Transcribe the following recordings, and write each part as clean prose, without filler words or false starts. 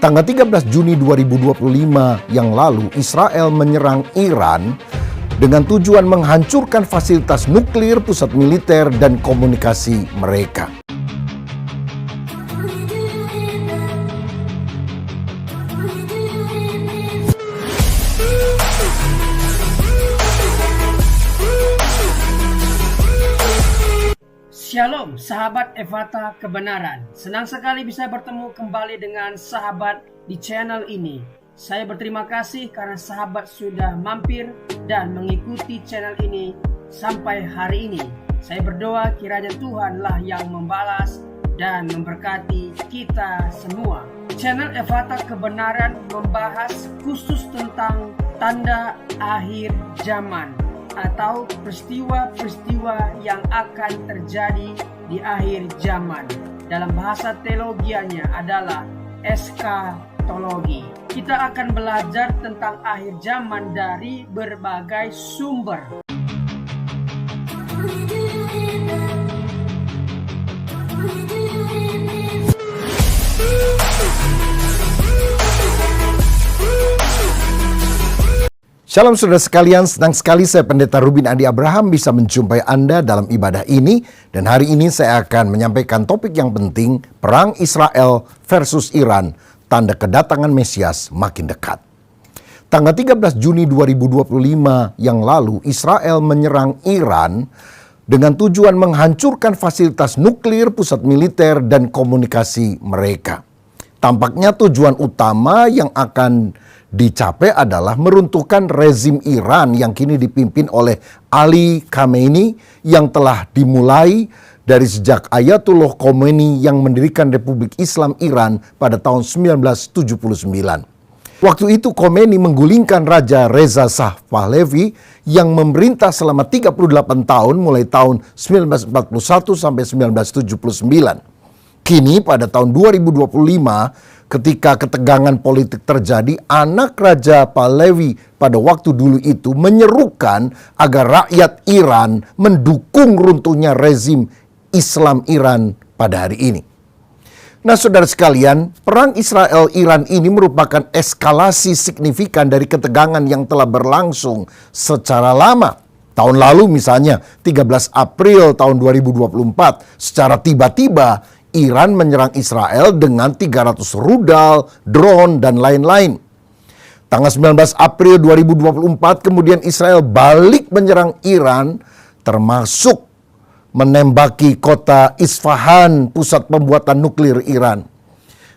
Tanggal 13 Juni 2025 yang lalu, Israel menyerang Iran dengan tujuan menghancurkan fasilitas nuklir, pusat militer, dan komunikasi mereka. Shalom sahabat Evata Kebenaran. Senang sekali bisa bertemu kembali dengan sahabat di channel ini. Saya berterima kasih karena sahabat sudah mampir dan mengikuti channel ini sampai hari ini. Saya berdoa kiranya Tuhanlah yang membalas dan memberkati kita semua. Channel Evata Kebenaran membahas khusus tentang tanda akhir zaman atau peristiwa-peristiwa yang akan terjadi di akhir zaman. Dalam bahasa teologianya adalah eskatologi. Kita akan belajar tentang akhir zaman dari berbagai sumber. Shalom saudara sekalian, senang sekali saya Pendeta Rubin Adi Abraham bisa menjumpai Anda dalam ibadah ini. Dan hari ini saya akan menyampaikan topik yang penting, Perang Israel versus Iran, tanda kedatangan Mesias makin dekat. Tanggal 13 Juni 2025 yang lalu, Israel menyerang Iran dengan tujuan menghancurkan fasilitas nuklir, pusat militer, dan komunikasi mereka. Tampaknya tujuan utama yang akan dicapai adalah meruntuhkan rezim Iran yang kini dipimpin oleh Ali Khamenei yang telah dimulai dari sejak Ayatollah Khomeini yang mendirikan Republik Islam Iran pada tahun 1979. Waktu itu Khomeini menggulingkan Raja Reza Shah Pahlavi yang memerintah selama 38 tahun mulai tahun 1941 sampai 1979. Kini pada tahun 2025 ketika ketegangan politik terjadi, anak Raja Pahlavi pada waktu dulu itu menyerukan agar rakyat Iran mendukung runtuhnya rezim Islam Iran pada hari ini. Nah saudara sekalian, perang Israel-Iran ini merupakan eskalasi signifikan dari ketegangan yang telah berlangsung secara lama. Tahun lalu misalnya 13 April tahun 2024 secara tiba-tiba Iran menyerang Israel dengan 300 rudal, drone, dan lain-lain. Tanggal 19 April 2024 kemudian Israel balik menyerang Iran termasuk menembaki kota Isfahan, pusat pembuatan nuklir Iran.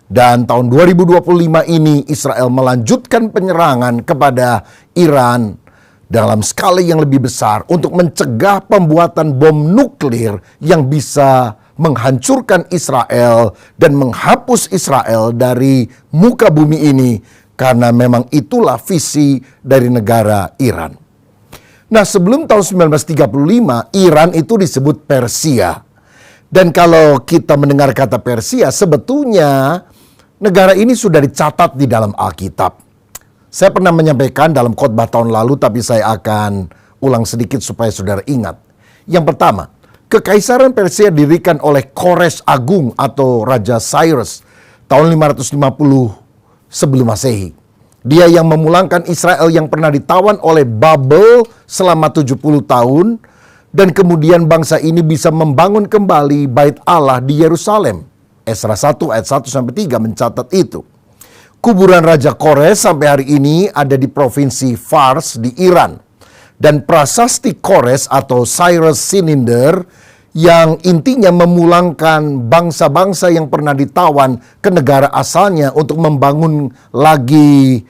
Dan tahun 2025 ini Israel melanjutkan penyerangan kepada Iran dalam skala yang lebih besar untuk mencegah pembuatan bom nuklir yang bisa menghancurkan Israel dan menghapus Israel dari muka bumi ini karena memang itulah visi dari negara Iran. Nah, sebelum tahun 1935 Iran itu disebut Persia. Dan kalau kita mendengar kata Persia, sebetulnya negara ini sudah dicatat di dalam Alkitab. Saya pernah menyampaikan dalam khotbah tahun lalu, tapi saya akan ulang sedikit supaya saudara ingat. Yang pertama, Kekaisaran Persia didirikan oleh Kores Agung atau Raja Cyrus tahun 550 sebelum Masehi. Dia yang memulangkan Israel yang pernah ditawan oleh Babel selama 70 tahun dan kemudian bangsa ini bisa membangun kembali Bait Allah di Yerusalem. Esra 1 ayat 1 sampai 3 mencatat itu. Kuburan Raja Kores sampai hari ini ada di provinsi Fars di Iran. Dan prasasti Kores atau Cyrus Cylinder yang intinya memulangkan bangsa-bangsa yang pernah ditawan ke negara asalnya untuk membangun lagi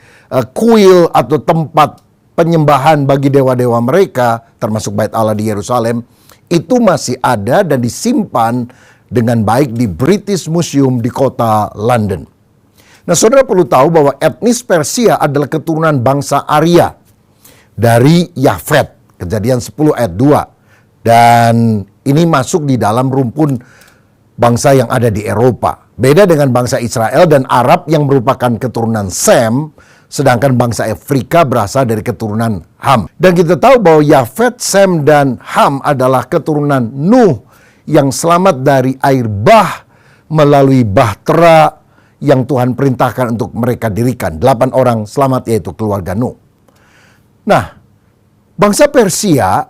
kuil atau tempat penyembahan bagi dewa-dewa mereka, termasuk Bait Allah di Yerusalem, itu masih ada dan disimpan dengan baik di British Museum di kota London. Nah, saudara perlu tahu bahwa etnis Persia adalah keturunan bangsa Arya dari Yafet, Kejadian 10 ayat 2. Dan ini masuk di dalam rumpun bangsa yang ada di Eropa. Beda dengan bangsa Israel dan Arab yang merupakan keturunan Sem, sedangkan bangsa Afrika berasal dari keturunan Ham. Dan kita tahu bahwa Yafet, Sem, dan Ham adalah keturunan Nuh yang selamat dari air bah melalui bahtera yang Tuhan perintahkan untuk mereka dirikan. 8 orang selamat yaitu keluarga Nuh. Nah, bangsa Persia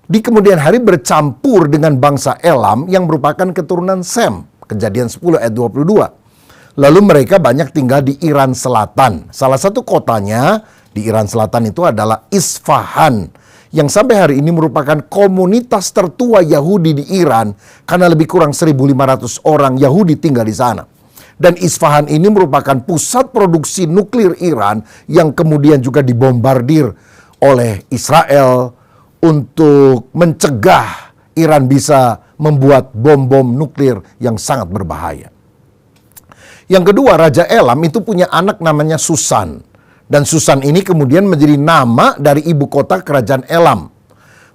di kemudian hari bercampur dengan bangsa Elam yang merupakan keturunan Sem. Kejadian 10 ayat 22. Lalu mereka banyak tinggal di Iran Selatan. Salah satu kotanya di Iran Selatan itu adalah Isfahan, yang sampai hari ini merupakan komunitas tertua Yahudi di Iran karena lebih kurang 1.500 orang Yahudi tinggal di sana. Dan Isfahan ini merupakan pusat produksi nuklir Iran yang kemudian juga dibombardir oleh Israel untuk mencegah Iran bisa membuat bom-bom nuklir yang sangat berbahaya. Yang kedua, Raja Elam itu punya anak namanya Susan. Dan Susan ini kemudian menjadi nama dari ibu kota kerajaan Elam.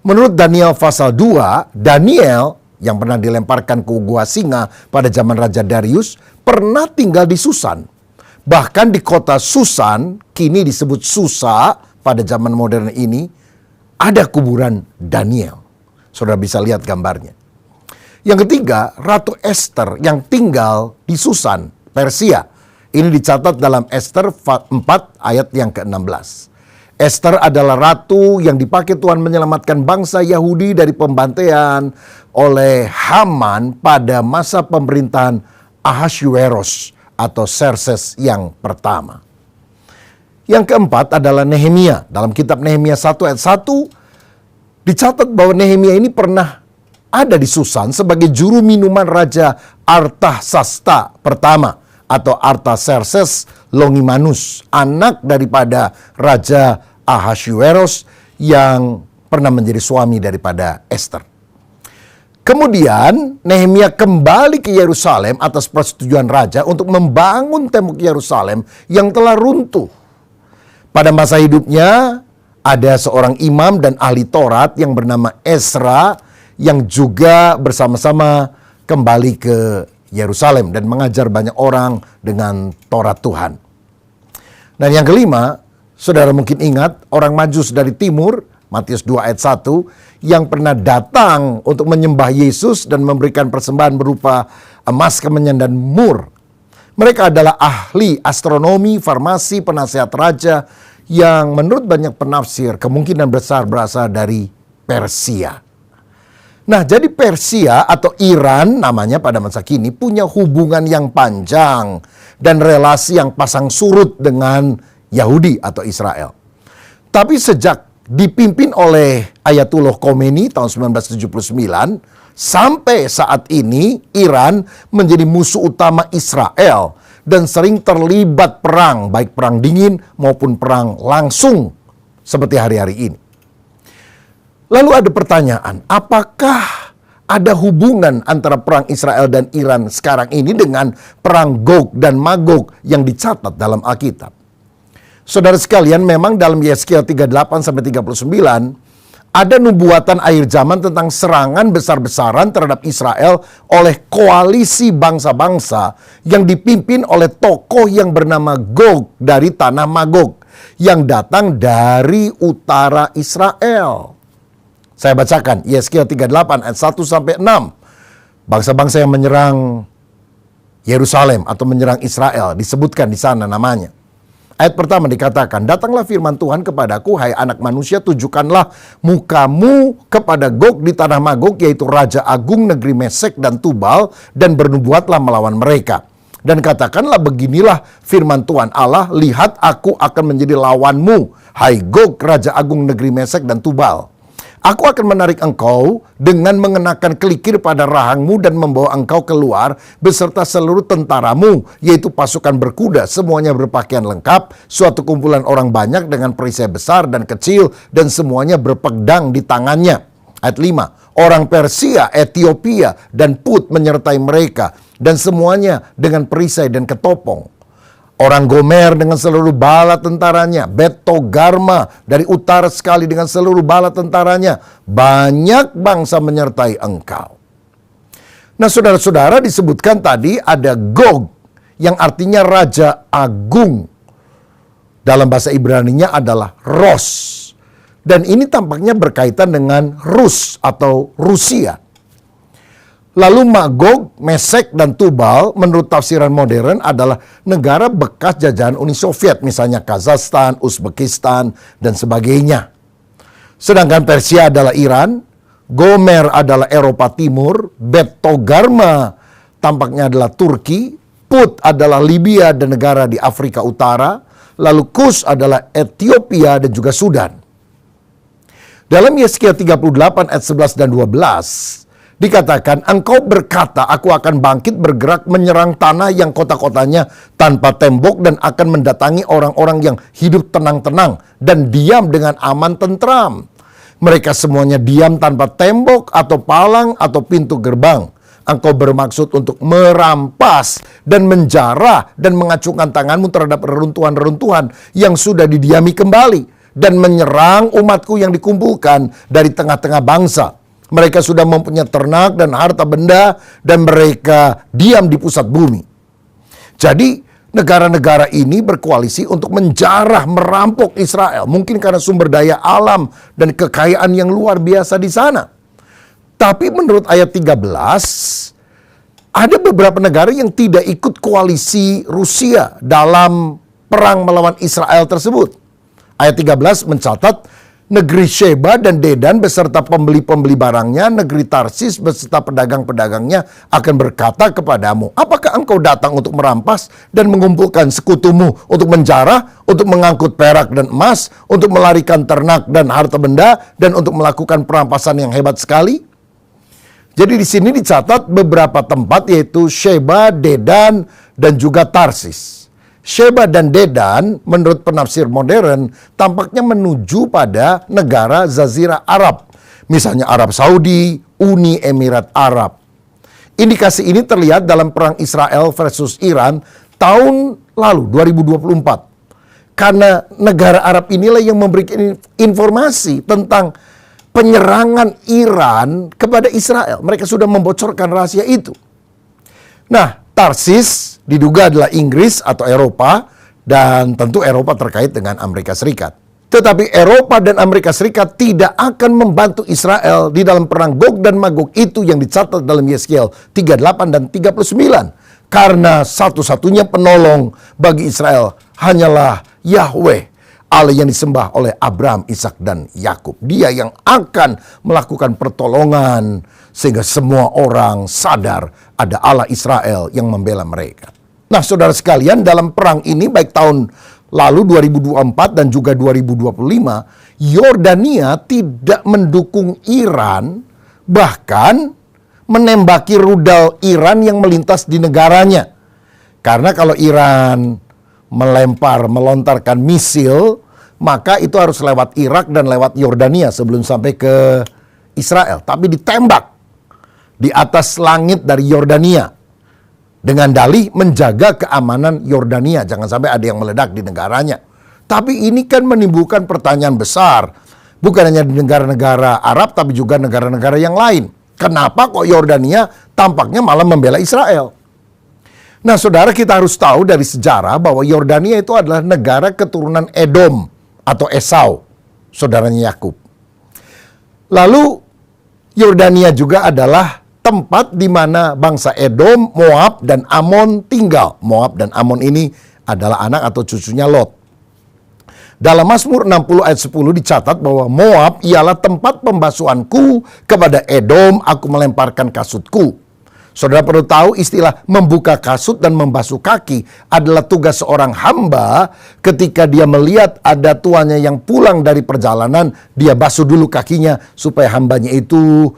Menurut Daniel pasal 2, Daniel yang pernah dilemparkan ke gua singa pada zaman Raja Darius pernah tinggal di Susan. Bahkan di kota Susan, kini disebut Susa pada zaman modern ini, ada kuburan Daniel. Saudara bisa lihat gambarnya. Yang ketiga, Ratu Esther yang tinggal di Susan, Persia. Ini dicatat dalam Esther 4 ayat yang ke-16. Esther adalah ratu yang dipakai Tuhan menyelamatkan bangsa Yahudi dari pembantaian oleh Haman pada masa pemerintahan Ahasuerus atau Xerxes yang pertama. Yang keempat adalah Nehemia. Dalam kitab Nehemia 1 ayat 1 dicatat bahwa Nehemia ini pernah ada di Susan sebagai juru minuman Raja Artasasta pertama atau Artaxerxes Longimanus, anak daripada Raja Ahasuerus yang pernah menjadi suami daripada Esther. Kemudian Nehemia kembali ke Yerusalem atas persetujuan raja untuk membangun tembok Yerusalem yang telah runtuh. Pada masa hidupnya ada seorang imam dan ahli Taurat yang bernama Ezra yang juga bersama-sama kembali ke Yerusalem dan mengajar banyak orang dengan Taurat Tuhan. Dan yang kelima, saudara mungkin ingat orang Majus dari timur, Matius 2 ayat 1, yang pernah datang untuk menyembah Yesus dan memberikan persembahan berupa emas, kemenyan, dan mur. Mereka adalah ahli astronomi, farmasi, penasihat raja yang menurut banyak penafsir kemungkinan besar berasal dari Persia. Nah, jadi Persia atau Iran namanya pada masa kini punya hubungan yang panjang dan relasi yang pasang surut dengan Yahudi atau Israel. Tapi sejak dipimpin oleh Ayatullah Khomeini tahun 1979 sampai saat ini Iran menjadi musuh utama Israel dan sering terlibat perang, baik perang dingin maupun perang langsung seperti hari-hari ini. Lalu ada pertanyaan, apakah ada hubungan antara perang Israel dan Iran sekarang ini dengan perang Gog dan Magog yang dicatat dalam Alkitab? Saudara sekalian, memang dalam Yeskiel 38-39 ada nubuatan akhir zaman tentang serangan besar-besaran terhadap Israel oleh koalisi bangsa-bangsa yang dipimpin oleh tokoh yang bernama Gog dari tanah Magog yang datang dari utara Israel. Saya bacakan Yeskiel 38 ayat 1-6. Bangsa-bangsa yang menyerang Yerusalem atau menyerang Israel disebutkan di sana namanya. Ayat pertama dikatakan, datanglah firman Tuhan kepadaku, hai anak manusia, tujukanlah mukamu kepada Gog di tanah Magog, yaitu Raja Agung negeri Mesek dan Tubal, dan bernubuatlah melawan mereka. Dan katakanlah beginilah firman Tuhan Allah, lihat aku akan menjadi lawanmu, hai Gog, Raja Agung negeri Mesek dan Tubal. Aku akan menarik engkau dengan mengenakan kelikir pada rahangmu dan membawa engkau keluar beserta seluruh tentaramu, yaitu pasukan berkuda, semuanya berpakaian lengkap, suatu kumpulan orang banyak dengan perisai besar dan kecil, dan semuanya berpedang di tangannya. Ayat 5, orang Persia, Ethiopia, dan Put menyertai mereka, dan semuanya dengan perisai dan ketopong. Orang Gomer dengan seluruh bala tentaranya, Bet Togarma dari utara sekali dengan seluruh bala tentaranya. Banyak bangsa menyertai engkau. Nah, saudara-saudara, disebutkan tadi ada Gog yang artinya Raja Agung. Dalam bahasa Ibraninya adalah Ros. Dan ini tampaknya berkaitan dengan Rus atau Rusia. Lalu Magog, Mesek, dan Tubal menurut tafsiran modern adalah negara bekas jajahan Uni Soviet, misalnya Kazakhstan, Uzbekistan, dan sebagainya. Sedangkan Persia adalah Iran, Gomer adalah Eropa Timur, Bet Togarma tampaknya adalah Turki, Put adalah Libya dan negara di Afrika Utara, lalu Kus adalah Ethiopia dan juga Sudan. Dalam Yesaya 38 ayat 11 dan 12, dikatakan, engkau berkata, aku akan bangkit bergerak menyerang tanah yang kota-kotanya tanpa tembok dan akan mendatangi orang-orang yang hidup tenang-tenang dan diam dengan aman tentram. Mereka semuanya diam tanpa tembok atau palang atau pintu gerbang. Engkau bermaksud untuk merampas dan menjarah dan mengacungkan tanganmu terhadap reruntuhan-reruntuhan yang sudah didiami kembali dan menyerang umatku yang dikumpulkan dari tengah-tengah bangsa. Mereka sudah mempunyai ternak dan harta benda dan mereka diam di pusat bumi. Jadi negara-negara ini berkoalisi untuk menjarah, merampok Israel. Mungkin karena sumber daya alam dan kekayaan yang luar biasa di sana. Tapi menurut ayat 13, ada beberapa negara yang tidak ikut koalisi Rusia dalam perang melawan Israel tersebut. Ayat 13 mencatat, negeri Sheba dan Dedan beserta pembeli-pembeli barangnya, negeri Tarsis beserta pedagang-pedagangnya akan berkata kepadamu, apakah engkau datang untuk merampas dan mengumpulkan sekutumu untuk menjarah, untuk mengangkut perak dan emas, untuk melarikan ternak dan harta benda, dan untuk melakukan perampasan yang hebat sekali? Jadi di sini dicatat beberapa tempat yaitu Sheba, Dedan, dan juga Tarsis. Sheba dan Dedan menurut penafsir modern tampaknya menuju pada negara Jazirah Arab. Misalnya Arab Saudi, Uni Emirat Arab. Indikasi ini terlihat dalam perang Israel versus Iran tahun lalu 2024. Karena negara Arab inilah yang memberikan informasi tentang penyerangan Iran kepada Israel. Mereka sudah membocorkan rahasia itu. Nah, Tarsis diduga adalah Inggris atau Eropa, dan tentu Eropa terkait dengan Amerika Serikat. Tetapi Eropa dan Amerika Serikat tidak akan membantu Israel di dalam perang Gog dan Magog itu yang dicatat dalam Yeskiel 38 dan 39. Karena satu-satunya penolong bagi Israel hanyalah Yahweh, Allah yang disembah oleh Abraham, Ishak, dan Yakub. Dia yang akan melakukan pertolongan sehingga semua orang sadar ada Allah Israel yang membela mereka. Nah, saudara sekalian, dalam perang ini baik tahun lalu 2024 dan juga 2025, Yordania tidak mendukung Iran, bahkan menembaki rudal Iran yang melintas di negaranya. Karena kalau Iran melontarkan misil, maka itu harus lewat Irak dan lewat Yordania sebelum sampai ke Israel. Tapi ditembak di atas langit dari Yordania dengan dalih menjaga keamanan Yordania, jangan sampai ada yang meledak di negaranya. Tapi ini kan menimbulkan pertanyaan besar, bukan hanya di negara-negara Arab tapi juga negara-negara yang lain. Kenapa kok Yordania tampaknya malah membela Israel? Nah, saudara, kita harus tahu dari sejarah bahwa Yordania itu adalah negara keturunan Edom atau Esau, saudaranya Yakub. Lalu Yordania juga adalah tempat di mana bangsa Edom, Moab, dan Amon tinggal. Moab dan Amon ini adalah anak atau cucunya Lot. Dalam Mazmur 60 ayat 10 dicatat bahwa Moab ialah tempat pembasuhanku, kepada Edom aku melemparkan kasutku. Saudara perlu tahu istilah membuka kasut dan membasuh kaki adalah tugas seorang hamba ketika dia melihat ada tuannya yang pulang dari perjalanan, dia basuh dulu kakinya supaya hambanya itu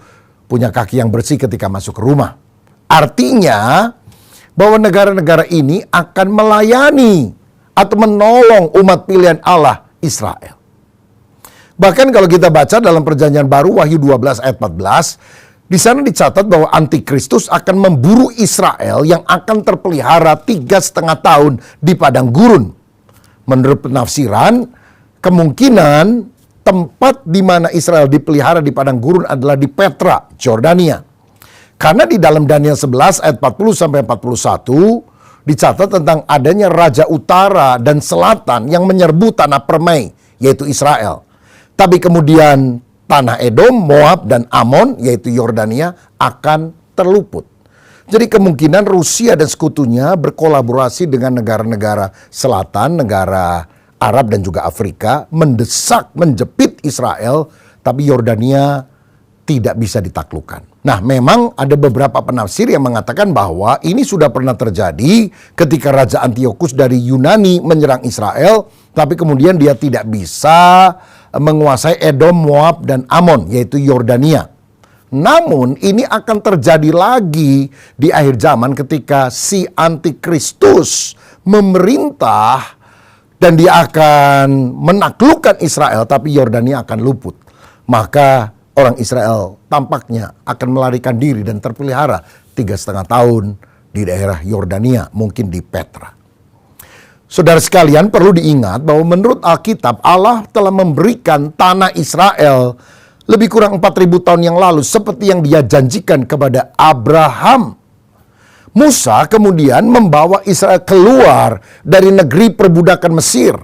punya kaki yang bersih ketika masuk ke rumah. Artinya bahwa negara-negara ini akan melayani atau menolong umat pilihan Allah Israel. Bahkan kalau kita baca dalam Perjanjian Baru Wahyu 12 ayat 14, di sana dicatat bahwa Antikristus akan memburu Israel yang akan terpelihara 3,5 tahun di padang gurun. Menurut penafsiran, kemungkinan tempat di mana Israel dipelihara di padang gurun adalah di Petra, Yordania. Karena di dalam Daniel 11 ayat 40-41 dicatat tentang adanya raja utara dan selatan yang menyerbu tanah permai, yaitu Israel. Tapi kemudian tanah Edom, Moab, dan Amon, yaitu Yordania, akan terluput. Jadi kemungkinan Rusia dan sekutunya berkolaborasi dengan negara-negara selatan, negara Arab dan juga Afrika, mendesak, menjepit Israel, tapi Yordania tidak bisa ditaklukkan. Nah, memang ada beberapa penafsir yang mengatakan bahwa ini sudah pernah terjadi ketika Raja Antiochus dari Yunani menyerang Israel, tapi kemudian dia tidak bisa menguasai Edom, Moab, dan Amon, yaitu Yordania. Namun ini akan terjadi lagi di akhir zaman ketika si antikristus memerintah dan dia akan menaklukkan Israel, tapi Yordania akan luput. Maka orang Israel tampaknya akan melarikan diri dan terpelihara 3,5 tahun di daerah Yordania, mungkin di Petra. Saudara sekalian, perlu diingat bahwa menurut Alkitab Allah telah memberikan tanah Israel lebih kurang 4.000 tahun yang lalu seperti yang dia janjikan kepada Abraham. Musa kemudian membawa Israel keluar dari negeri perbudakan Mesir.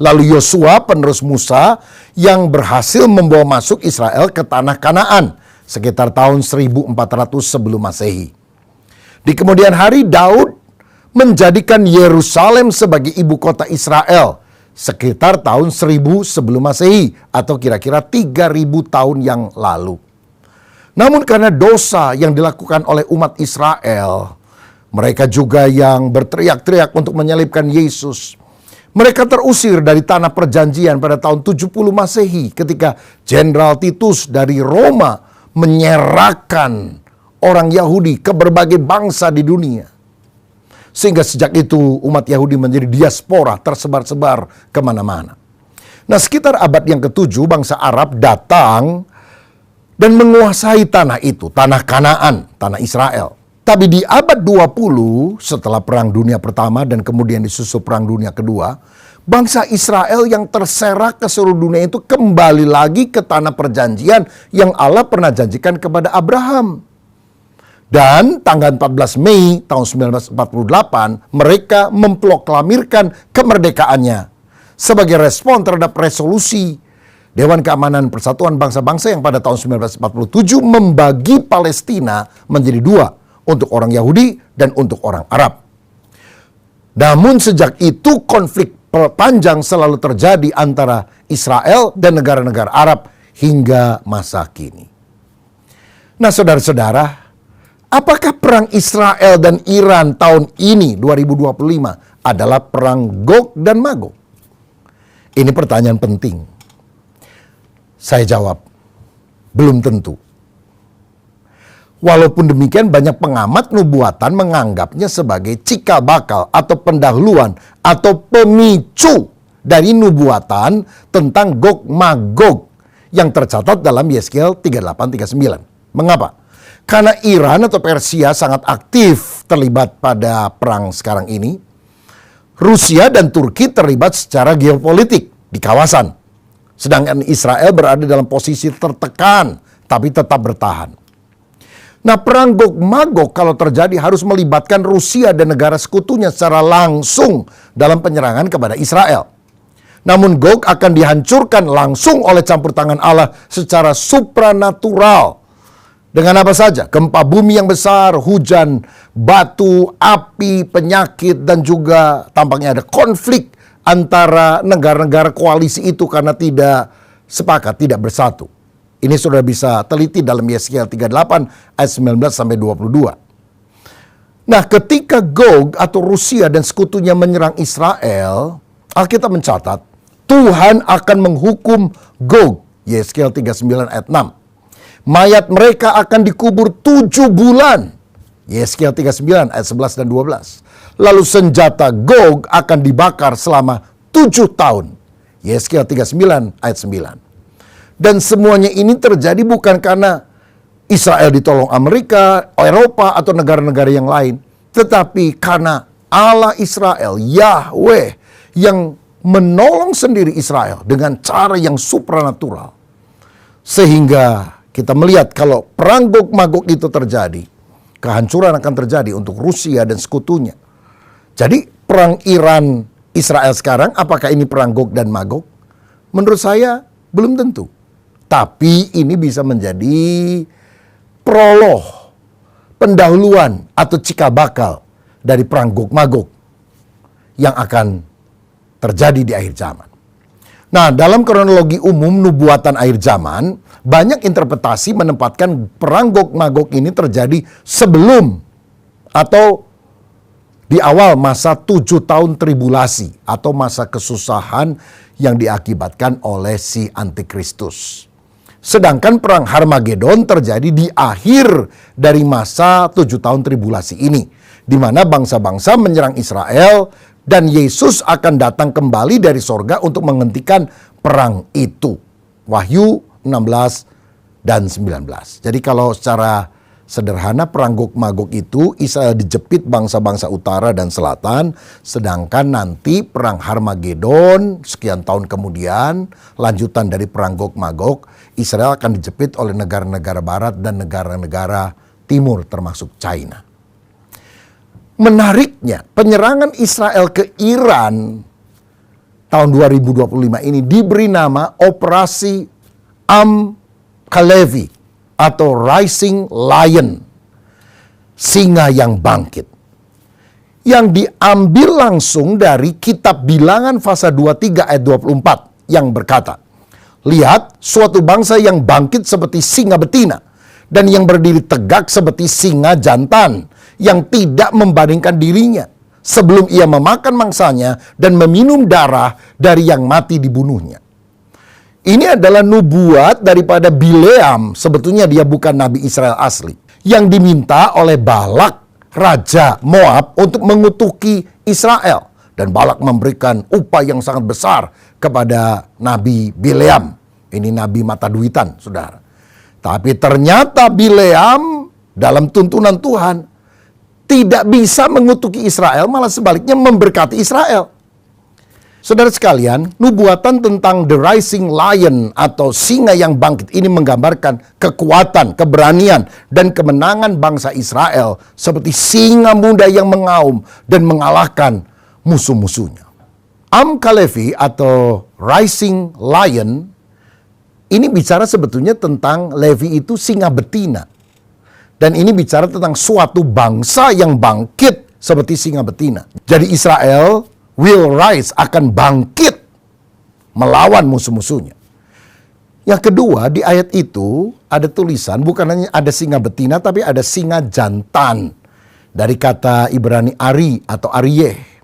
Lalu Yosua penerus Musa yang berhasil membawa masuk Israel ke tanah Kanaan sekitar tahun 1400 sebelum Masehi. Di kemudian hari Daud menjadikan Yerusalem sebagai ibu kota Israel sekitar tahun 1000 sebelum Masehi atau kira-kira 3000 tahun yang lalu. Namun karena dosa yang dilakukan oleh umat Israel, mereka juga yang berteriak-teriak untuk menyalibkan Yesus. Mereka terusir dari tanah perjanjian pada tahun 70 Masehi ketika Jenderal Titus dari Roma menyerahkan orang Yahudi ke berbagai bangsa di dunia. Sehingga sejak itu umat Yahudi menjadi diaspora tersebar-sebar kemana-mana. Nah, sekitar abad yang ke-7 bangsa Arab datang dan menguasai tanah itu, tanah Kanaan, tanah Israel. Tapi di abad 20 setelah Perang Dunia Pertama dan kemudian disusul Perang Dunia Kedua, bangsa Israel yang terserak ke seluruh dunia itu kembali lagi ke tanah perjanjian yang Allah pernah janjikan kepada Abraham. Dan tanggal 14 Mei tahun 1948 mereka memproklamirkan kemerdekaannya sebagai respon terhadap resolusi Dewan Keamanan Persatuan Bangsa-Bangsa yang pada tahun 1947 membagi Palestina menjadi dua, untuk orang Yahudi dan untuk orang Arab. Namun sejak itu konflik panjang selalu terjadi antara Israel dan negara-negara Arab hingga masa kini. Nah, saudara-saudara, apakah perang Israel dan Iran tahun ini 2025 adalah perang Gog dan Magog? Ini pertanyaan penting. Saya jawab, belum tentu. Walaupun demikian banyak pengamat nubuatan menganggapnya sebagai cikal bakal atau pendahuluan atau pemicu dari nubuatan tentang Gog Magog yang tercatat dalam Yeskiel 38-39. Mengapa? Karena Iran atau Persia sangat aktif terlibat pada perang sekarang ini. Rusia dan Turki terlibat secara geopolitik di kawasan. Sedangkan Israel berada dalam posisi tertekan tapi tetap bertahan. Nah, perang Gog Magog kalau terjadi harus melibatkan Rusia dan negara sekutunya secara langsung dalam penyerangan kepada Israel. Namun Gog akan dihancurkan langsung oleh campur tangan Allah secara supranatural. Dengan apa saja? Gempa bumi yang besar, hujan, batu, api, penyakit, dan juga tampaknya ada konflik antara negara-negara koalisi itu karena tidak sepakat, tidak bersatu. Ini sudah bisa teliti dalam Yeskiel 38 ayat 19-22. Nah, ketika Gog atau Rusia dan sekutunya menyerang Israel, Alkitab mencatat Tuhan akan menghukum Gog. Yeskiel 39 ayat 6. Mayat mereka akan dikubur 7 bulan. Yeskiel 39 ayat 11 dan 12. Lalu senjata Gog akan dibakar selama 7 tahun. Yeskiel 39 ayat 9. Dan semuanya ini terjadi bukan karena Israel ditolong Amerika, Eropa, atau negara-negara yang lain. Tetapi karena Allah Israel, Yahweh, yang menolong sendiri Israel dengan cara yang supranatural. Sehingga kita melihat kalau perang Gog Magog itu terjadi, kehancuran akan terjadi untuk Rusia dan sekutunya. Jadi perang Iran Israel sekarang, apakah ini perang Gog dan Magog? Menurut saya belum tentu. Tapi ini bisa menjadi prolog, pendahuluan atau cikal bakal dari perang Gog-Magog yang akan terjadi di akhir zaman. Nah, dalam kronologi umum nubuatan akhir zaman, banyak interpretasi menempatkan perang Gog-Magog ini terjadi sebelum atau di awal masa 7 tahun tribulasi atau masa kesusahan yang diakibatkan oleh si Antikristus. Sedangkan perang Harmagedon terjadi di akhir dari masa 7 tahun tribulasi ini, di mana bangsa-bangsa menyerang Israel dan Yesus akan datang kembali dari sorga untuk menghentikan perang itu. Wahyu 16 dan 19. Jadi kalau secara sederhana perang Gog-Magog itu Israel dijepit bangsa-bangsa utara dan selatan, sedangkan nanti perang Harmagedon sekian tahun kemudian, lanjutan dari perang Gog-Magog, Israel akan dijepit oleh negara-negara barat dan negara-negara timur termasuk China. Menariknya, penyerangan Israel ke Iran tahun 2025 ini diberi nama Operasi Am-Kalevi atau Rising Lion, singa yang bangkit, yang diambil langsung dari kitab Bilangan pasal 23 ayat 24 yang berkata, "Lihat, suatu bangsa yang bangkit seperti singa betina dan yang berdiri tegak seperti singa jantan yang tidak membandingkan dirinya sebelum ia memakan mangsanya dan meminum darah dari yang mati dibunuhnya." Ini adalah nubuat daripada Bileam, sebetulnya dia bukan nabi Israel asli, yang diminta oleh Balak, raja Moab, untuk mengutuki Israel. Dan Balak memberikan upah yang sangat besar kepada nabi Bileam. Ini nabi mata duitan, saudara. Tapi ternyata Bileam dalam tuntunan Tuhan tidak bisa mengutuki Israel, malah sebaliknya memberkati Israel. Saudara sekalian, nubuatan tentang the rising lion atau singa yang bangkit ini menggambarkan kekuatan, keberanian, dan kemenangan bangsa Israel seperti singa muda yang mengaum dan mengalahkan musuh-musuhnya. Am-Kalevi atau rising lion ini bicara sebetulnya tentang Levi itu singa betina. Dan ini bicara tentang suatu bangsa yang bangkit seperti singa betina. Jadi Israel will rise, akan bangkit melawan musuh-musuhnya. Yang kedua, di ayat itu ada tulisan, bukan hanya ada singa betina, tapi ada singa jantan. Dari kata Ibrani ari atau aryeh.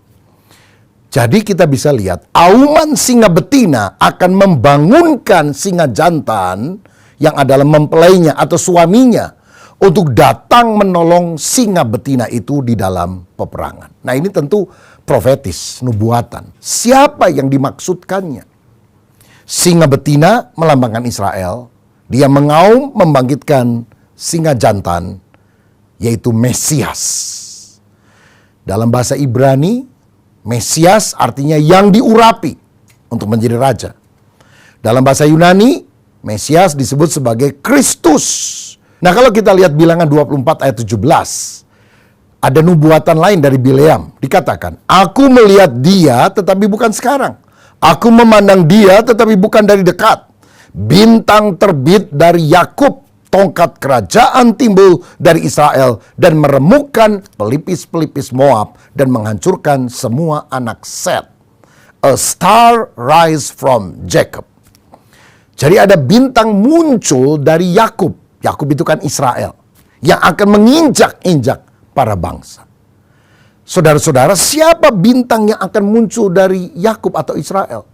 Jadi kita bisa lihat, auman singa betina akan membangunkan singa jantan yang adalah mempelainya atau suaminya untuk datang menolong singa betina itu di dalam peperangan. Nah, ini tentu profetis, nubuatan. Siapa yang dimaksudkannya? Singa betina melambangkan Israel. Dia mengaum membangkitkan singa jantan, yaitu Mesias. Dalam bahasa Ibrani, Mesias artinya yang diurapi untuk menjadi raja. Dalam bahasa Yunani, Mesias disebut sebagai Kristus. Nah, kalau kita lihat Bilangan 24 ayat 17, ada nubuatan lain dari Bileam. Dikatakan, "Aku melihat dia tetapi bukan sekarang. Aku memandang dia tetapi bukan dari dekat. Bintang terbit dari Yakub, tongkat kerajaan timbul dari Israel dan meremukkan pelipis-pelipis Moab dan menghancurkan semua anak Set. A star rise from Jacob." Jadi ada bintang muncul dari Yakub. Yakub itu kan Israel, yang akan menginjak-injak para bangsa. Saudara-saudara, siapa bintang yang akan muncul dari Yakub atau Israel?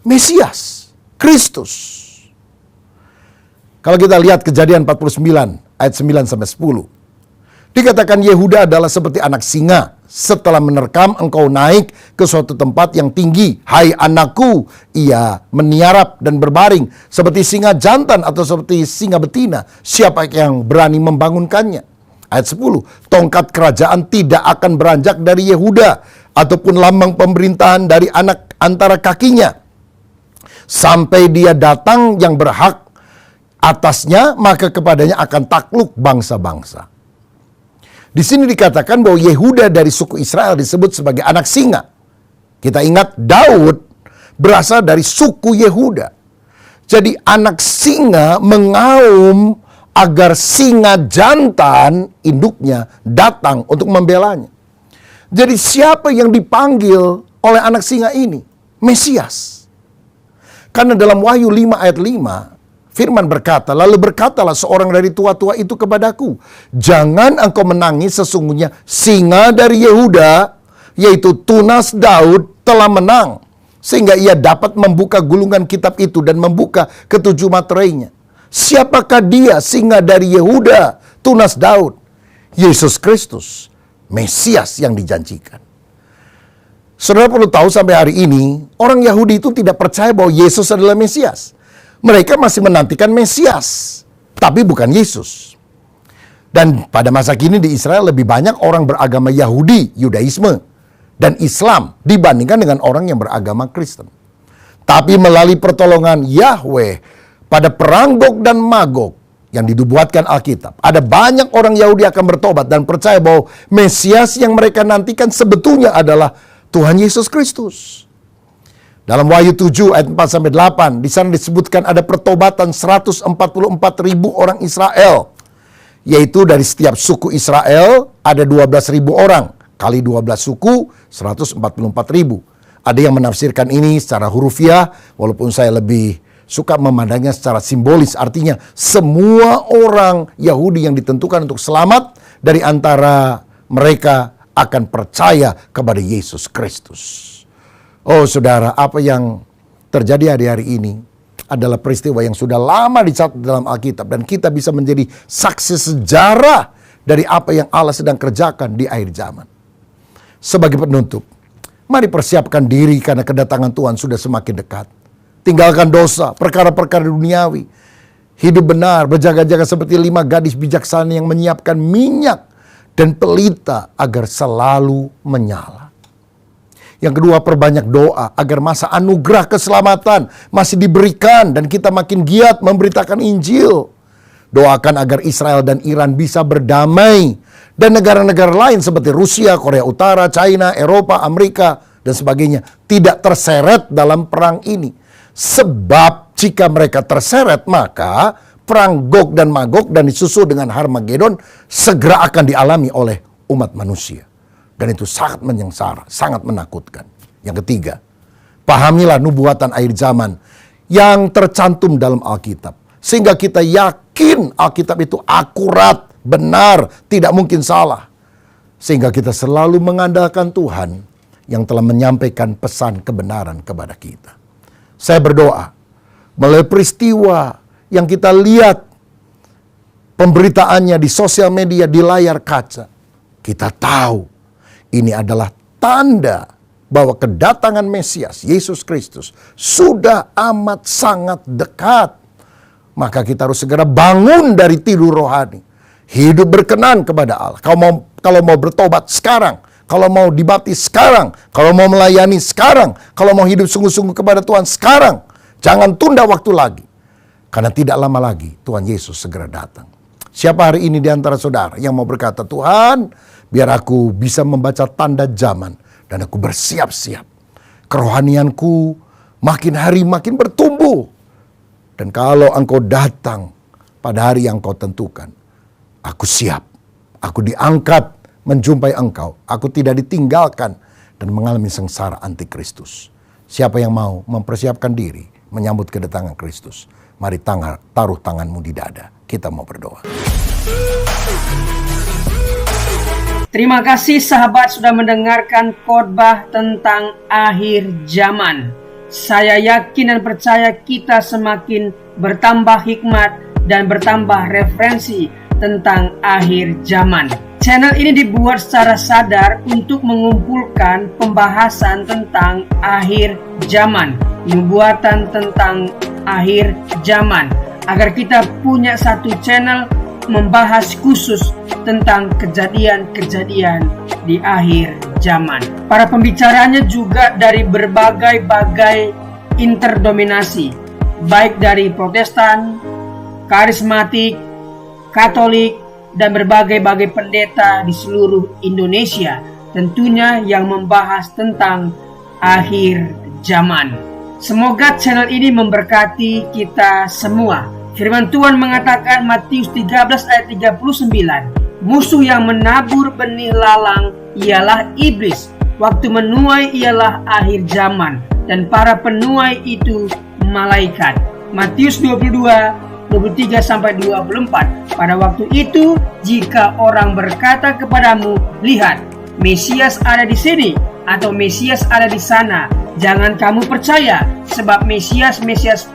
Mesias, Kristus. Kalau kita lihat Kejadian 49 ayat 9 sampai 10. Dikatakan Yehuda adalah seperti anak singa. Setelah menerkam, engkau naik ke suatu tempat yang tinggi. Hai anakku, ia meniarap dan berbaring seperti singa jantan atau seperti singa betina. Siapa yang berani membangunkannya? Ayat 10, tongkat kerajaan tidak akan beranjak dari Yehuda ataupun lambang pemerintahan dari anak antara kakinya. Sampai dia datang yang berhak atasnya, maka kepadanya akan takluk bangsa-bangsa. Di sini dikatakan bahwa Yehuda dari suku Israel disebut sebagai anak singa. Kita ingat Daud berasal dari suku Yehuda. Jadi anak singa mengaum agar singa jantan induknya datang untuk membelanya. Jadi siapa yang dipanggil oleh anak singa ini? Mesias. Karena dalam Wahyu 5 ayat 5, firman berkata, lalu berkatalah seorang dari tua-tua itu kepadaku, jangan engkau menangis, sesungguhnya singa dari Yehuda, yaitu tunas Daud, telah menang, sehingga ia dapat membuka gulungan kitab itu dan membuka ketujuh materainya. Siapakah dia, singa dari Yehuda, tunas Daud? Yesus Kristus, Mesias yang dijanjikan. Saudara perlu tahu sampai hari ini, orang Yahudi itu tidak percaya bahwa Yesus adalah Mesias. Mereka masih menantikan Mesias, tapi bukan Yesus. Dan pada masa kini di Israel lebih banyak orang beragama Yahudi, Yudaisme, dan Islam dibandingkan dengan orang yang beragama Kristen. Tapi melalui pertolongan Yahweh pada perang Gog dan Magog yang dibuatkan Alkitab, ada banyak orang Yahudi akan bertobat dan percaya bahwa Mesias yang mereka nantikan sebetulnya adalah Tuhan Yesus Kristus. Dalam Wahyu 7 ayat 4-8, di sana disebutkan ada pertobatan 144.000 orang Israel. Yaitu dari setiap suku Israel ada 12.000 orang. Kali 12 suku, 144.000. Ada yang menafsirkan ini secara hurufiah, walaupun saya lebih suka memandangnya secara simbolis. Artinya semua orang Yahudi yang ditentukan untuk selamat dari antara mereka akan percaya kepada Yesus Kristus. Oh saudara, apa yang terjadi hari-hari ini adalah peristiwa yang sudah lama dicatat dalam Alkitab. Dan kita bisa menjadi saksi sejarah dari apa yang Allah sedang kerjakan di akhir zaman. Sebagai penutup, mari persiapkan diri karena kedatangan Tuhan sudah semakin dekat. Tinggalkan dosa, perkara-perkara duniawi. Hidup benar, berjaga-jaga seperti 5 gadis bijaksana yang menyiapkan minyak dan pelita agar selalu menyala. Yang kedua, perbanyak doa agar masa anugerah keselamatan masih diberikan dan kita makin giat memberitakan Injil. Doakan agar Israel dan Iran bisa berdamai dan negara-negara lain seperti Rusia, Korea Utara, China, Eropa, Amerika dan sebagainya tidak terseret dalam perang ini. Sebab jika mereka terseret, maka perang Gog dan Magog dan disusul dengan Harmagedon segera akan dialami oleh umat manusia. Dan itu sangat menyengsara, sangat menakutkan. Yang ketiga, pahamilah nubuatan akhir zaman yang tercantum dalam Alkitab. Sehingga kita yakin Alkitab itu akurat, benar, tidak mungkin salah. Sehingga kita selalu mengandalkan Tuhan yang telah menyampaikan pesan kebenaran kepada kita. Saya berdoa, melalui peristiwa yang kita lihat pemberitaannya di sosial media, di layar kaca, kita tahu ini adalah tanda bahwa kedatangan Mesias, Yesus Kristus, sudah amat sangat dekat. Maka kita harus segera bangun dari tidur rohani. Hidup berkenan kepada Allah. Kalau mau bertobat sekarang, kalau mau dibaptis sekarang, kalau mau melayani sekarang, kalau mau hidup sungguh-sungguh kepada Tuhan sekarang, jangan tunda waktu lagi. Karena tidak lama lagi Tuhan Yesus segera datang. Siapa hari ini di antara saudara yang mau berkata, Tuhan, biar aku bisa membaca tanda zaman dan aku bersiap-siap. Kerohanianku makin hari makin bertumbuh. Dan kalau engkau datang pada hari yang kau tentukan, aku siap. Aku diangkat menjumpai engkau. Aku tidak ditinggalkan dan mengalami sengsara antikristus. Siapa yang mau mempersiapkan diri menyambut kedatangan Kristus, mari taruh tanganmu di dada. Kita mau berdoa. Terima kasih sahabat sudah mendengarkan khotbah tentang akhir zaman. Saya yakin dan percaya kita semakin bertambah hikmat dan bertambah referensi tentang akhir zaman. Channel ini dibuat secara sadar untuk mengumpulkan pembahasan tentang akhir zaman, nubuatan tentang akhir zaman, agar kita punya satu channel membahas khusus tentang kejadian-kejadian di akhir zaman. Para pembicaranya juga dari berbagai interdominasi, baik dari Protestan, karismatik, Katolik, dan berbagai pendeta di seluruh Indonesia, tentunya yang membahas tentang akhir zaman. Semoga channel ini memberkati kita semua Firman Tuhan mengatakan Matius 13 ayat 39, musuh yang menabur benih lalang ialah iblis. Waktu menuai ialah akhir zaman, dan para penuai itu malaikat. Matius 22:23-24. Pada waktu itu, jika orang berkata kepadamu, lihat, Mesias ada di sini, atau Mesias ada di sana, jangan kamu percaya, sebab Mesias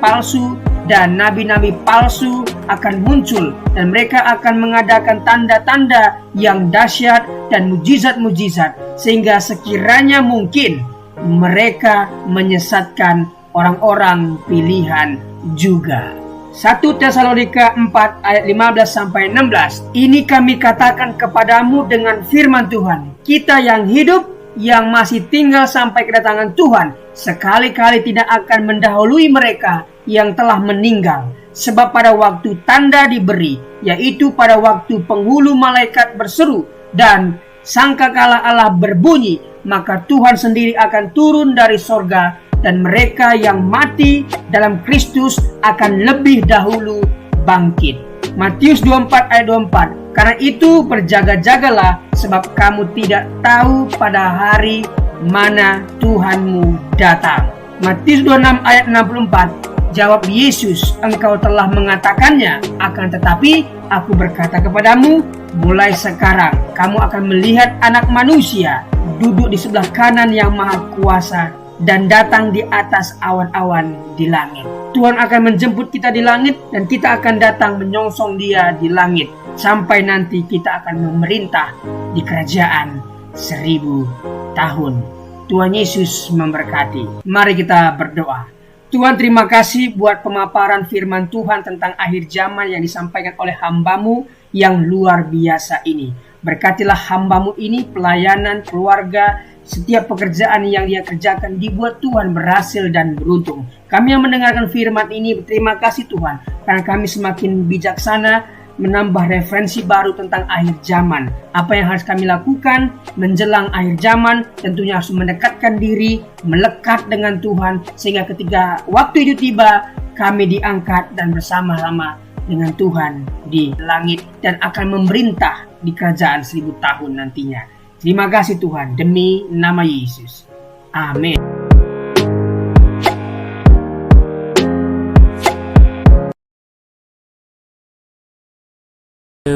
palsu dan nabi-nabi palsu akan muncul, dan mereka akan mengadakan tanda-tanda yang dahsyat dan mujizat-mujizat, sehingga sekiranya mungkin mereka menyesatkan orang-orang pilihan juga. 1 Tesalonika 4 ayat 15-16. Ini kami katakan kepadamu dengan firman Tuhan, kita yang hidup, yang masih tinggal sampai kedatangan Tuhan, sekali-kali tidak akan mendahului mereka yang telah meninggal. Sebab pada waktu tanda diberi, yaitu pada waktu penghulu malaikat berseru dan sangkakala Allah berbunyi, maka Tuhan sendiri akan turun dari sorga, dan mereka yang mati dalam Kristus akan lebih dahulu bangkit. Matius 24 ayat 24. Karena itu berjaga-jagalah, sebab kamu tidak tahu pada hari mana Tuhanmu datang. Matius 26 ayat 64. Jawab Yesus, engkau telah mengatakannya, akan tetapi aku berkata kepadamu, mulai sekarang kamu akan melihat Anak Manusia duduk di sebelah kanan yang Maha Kuasa dan datang di atas awan-awan di langit. Tuhan akan menjemput kita di langit, dan kita akan datang menyongsong Dia di langit, sampai nanti kita akan memerintah di kerajaan 1000 tahun. Tuhan Yesus memberkati. Mari kita berdoa. Tuhan, terima kasih buat pemaparan firman Tuhan tentang akhir zaman yang disampaikan oleh hamba-Mu yang luar biasa ini. Berkatilah hamba-Mu ini, pelayanan, keluarga, setiap pekerjaan yang dia kerjakan dibuat Tuhan berhasil dan beruntung. Kami yang mendengarkan firman ini berterima kasih Tuhan, karena kami semakin bijaksana menambah referensi baru tentang akhir zaman. Apa yang harus kami lakukan menjelang akhir zaman? Tentunya harus mendekatkan diri, melekat dengan Tuhan, sehingga ketika waktu itu tiba, kami diangkat dan bersama-sama dengan Tuhan di langit dan akan memerintah di kerajaan 1000 tahun nantinya. Terima kasih Tuhan, demi nama Yesus. Amin.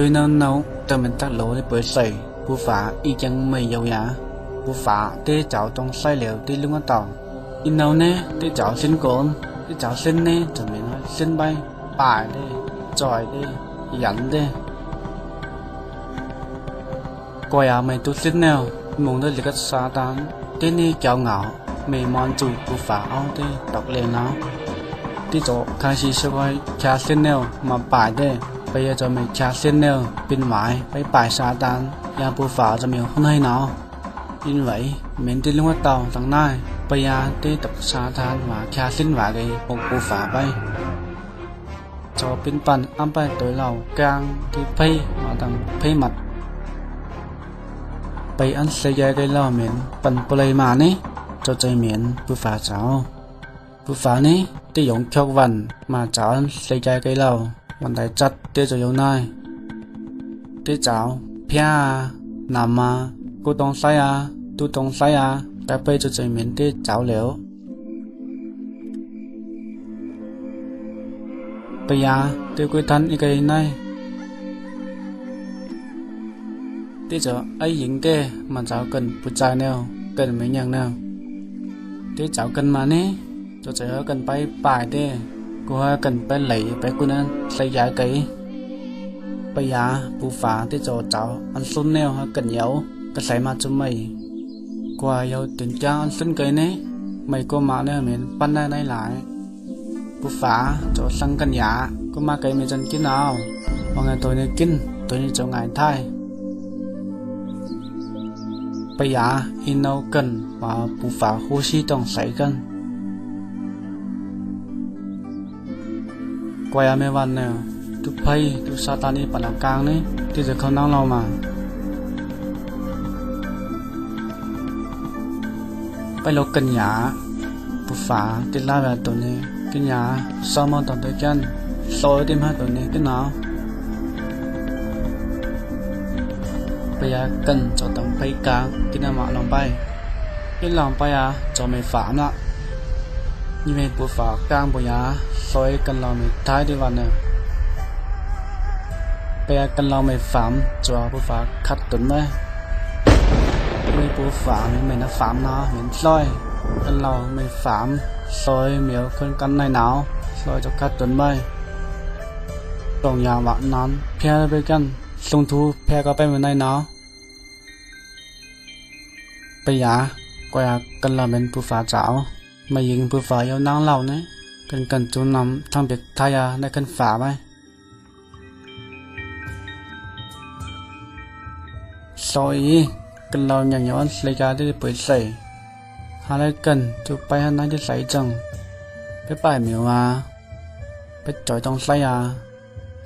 Nó nấu cho mình tắt lỗ để bơi sầy bù phá y chang mày dầu giá bù phá tê cháu trong sai liệu tê lưng ở tàu in nấu nè tê cháu xin cồn tê cháu xin nè cho mình xin bay bài đi tròi đi dẫn đi coi à mày tu xin nào muốn tới lịch xa tán tê nè cháu ngạo mày mòn chùi bù phá ao tê đọc lên nó tê cháu khai sĩ sẽ coi cha xin nào mà bài đi bây giờ cho mình cha xin nêu bên ngoài với bài sa tan nhà bù phá cho mình không hay nào như vậy mình đi luôn tàu thằng này bây giờ đi tập sa tan và cha xin vào cái một bù phá bay cho bên phần ăn bay tối lầu càng thì pay mà thằng pay mặt bây ăn xây dựng cái lầu mình phần play mà nè cho chơi miền bù phá cháu bù phá nè đi dùng cho vần mà cháu ăn xây dựng cái lầuวันใดจัดเตี้ยจะอยู่ไหนเตี้ยเจ้าเพี้ยนำมากูต้องใส่ตูต้องใส่แต่ไปจะใจเหม็นเตี้ยเจ้าเหลวไปเตี้ยกูทันอีกไงไหนเตี้ยจะไอ้หญิงเตี้ยมันเจ้ากันผู้ชายแนวกันไม่ยังแนวเตี้ยเจ้ากันมาเนี่ยจะเจอกันไปป่ายเตี้ยกูcần phải lấy phải cô nên xây giải kỹ bây giờ bù phá tới chỗ cháu ăn xuân neo cần nhậu cái xây mà cho mày qua yêu tiền cha ăn xuân cây này mày có mà nè mình ban này lại bù phá chỗ sang cần nhà có mà cây mình chân kín nào mà ngày tôi này kín tôi này cho ngày thay bây giờ in đâu cần và bù phá hô xí trong xây cần quay mấyวันnè tu pay tu satani pada kang ni tiจะเขานั่งเรามาไปลกกันหยาปุฟ้าติดลาแบบตัวนี้กินหยาซ้อมมาตอนเด็กกัน soi tim hát rồi nè thế nào bây giờ cần cho tầm bay càng cái nào mà lòng bay cái lòng bay à cho mày phạmละnhư vậy bố phá càng bây giờ soi cần lòng mày thái đi vào nè bây giờ cần lòng mày phạm cho bố phá khát tuấn mày mày bố phạm mày nó phạm nó mình soi cần lòng mày phạm soi miếu con căn này nào soi cho khát tuấn màyตรงยาวะนั้นเพียไปกันลงทูเพียก็ไปเหมือนในเนาะไปยาก็อยากกันเราเป็นผู้ฝ่าเจ้ามายิงผู้ฝ่ายาวนางเหล่านี้กันจูนำทางเบียกทายาในกันฝ่าไหมซอยกันเราอย่างย้อนเลยกาได้เปิดใส่หาอะไรกันจูไปหันนั้นจะใส่จังไปป่ายเหมียวมาไปจ่อยต้องใส่ยา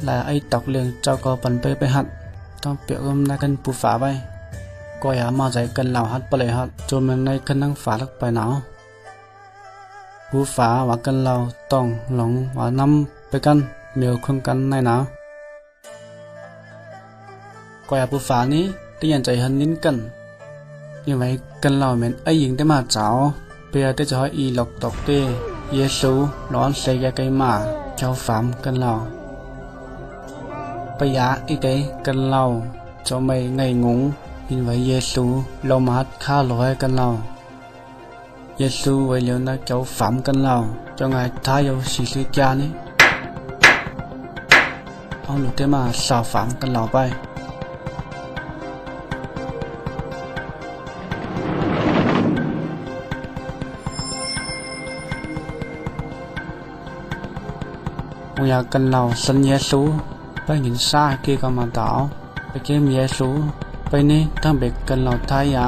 là ai tộc liền cho có phần bê hạt trong biểu âm na cần bù phá bay coi á mà giải cần lão hạt bể hạt cho mình nay cần năng phá được bài não bù phá và cần lão tòng lỏng và năm bê căn miêu không căn này nào coi á bù phá níที่ยันใจหันนิ้นกันnhư vậy cần lão mình aiยิงได้มาเจ้าเปียได้จะให้อีหลอกตอกเต้เยซูร้อนใส่ยาไก่มาเจ้าฟามกันlão bây giờ ý tế cần lâu cho mày ngày ngủ nhìn với Giêsu lâu mà hát khá lỗi cần lâu Giêsu với liệu nó cháu phạm cần lâu cho ngài thái yêu xì xì cha ní ông lúc thế mà sao phạm cần lâu bay ông nhà cần lâu sân Giêsuไปหินซ่าเกี่ยวกับมาต่อไปเกี่ยวเมียสูไปนี่ทั้งเบ็กกันเราท้ายยา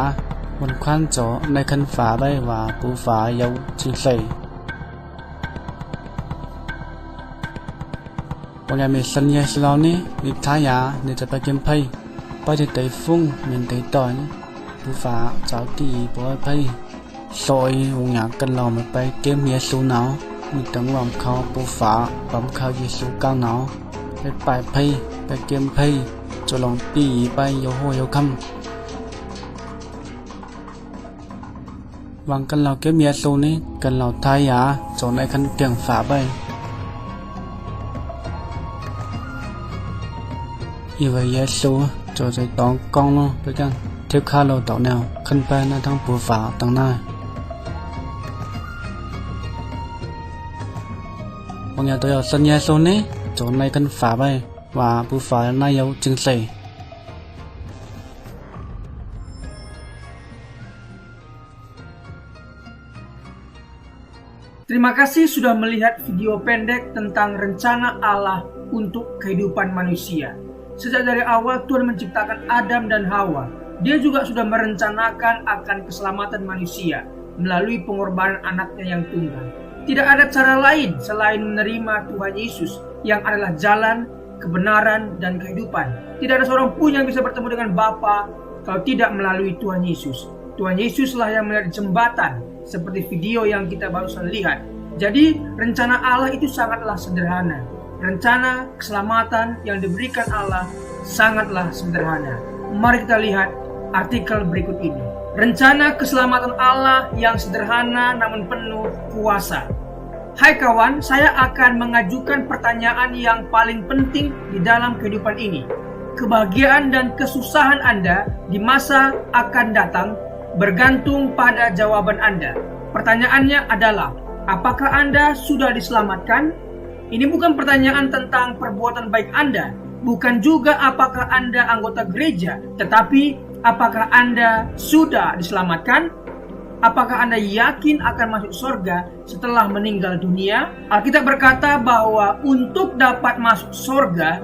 บนควันโจในคันฝาใบว่าปูฝาเยาจิงใส่บางอย่างมีสัญญาสิเรานี่มีท้ายยาเนี่ยจะไปเกี่ยวไพ่ไปที่ไต่ฟุ้งเหมือนไต่ต่อยปูฝาเจ้าตีปอยไพ่ซอยบางอย่างกันเราไม่ไปเกี่ยวเมียสูหนาวมีตั้งหวังเขาปูฝาปั๊มเขาเยซูก้าวหนาวไปป่ายไพ่ไปเกมไพ่จะลองปีไปโยโฮโยคัมวางกันเราเก็บเมียสูนี้กันเราทายาจนในคันเตียงฝาไปอีไว้เยซูจะใจต้องกองเนาะไปกันเทียบค่าเราต่อแนวขึ้นไปในทางปูฝาตั้งหน้าบางอย่างตัวสัญญาสูนี้จนในกันฝาไปว่าผู้ฝ่ายนายเอาจึงใส่ Terima kasih sudah melihat video pendek tentang rencana Allah untuk kehidupan manusia. Sejak dari awal Tuhan menciptakan Adam dan Hawa. Dia juga sudah merencanakan akan keselamatan manusia melalui pengorbanan anaknya yang tunggal. Tidak ada cara lain selain menerima Tuhan Yesus yang adalah jalan, kebenaran, dan kehidupan. Tidak ada seorang pun yang bisa bertemu dengan Bapa kalau tidak melalui Tuhan Yesus. Tuhan Yesuslah yang menjadi jembatan seperti video yang kita barusan lihat. Jadi rencana Allah itu sangatlah sederhana. Rencana keselamatan yang diberikan Allah sangatlah sederhana. Mari kita lihat artikel berikut ini. Rencana keselamatan Allah yang sederhana namun penuh kuasa. Hai kawan, saya akan mengajukan pertanyaan yang paling penting di dalam kehidupan ini. Kebahagiaan dan kesusahan Anda di masa akan datang bergantung pada jawaban Anda. Pertanyaannya adalah, apakah Anda sudah diselamatkan? Ini bukan pertanyaan tentang perbuatan baik Anda, bukan juga apakah Anda anggota gereja, tetapi apakah Anda sudah diselamatkan? Apakah Anda yakin akan masuk surga setelah meninggal dunia? Alkitab berkata bahwa untuk dapat masuk surga,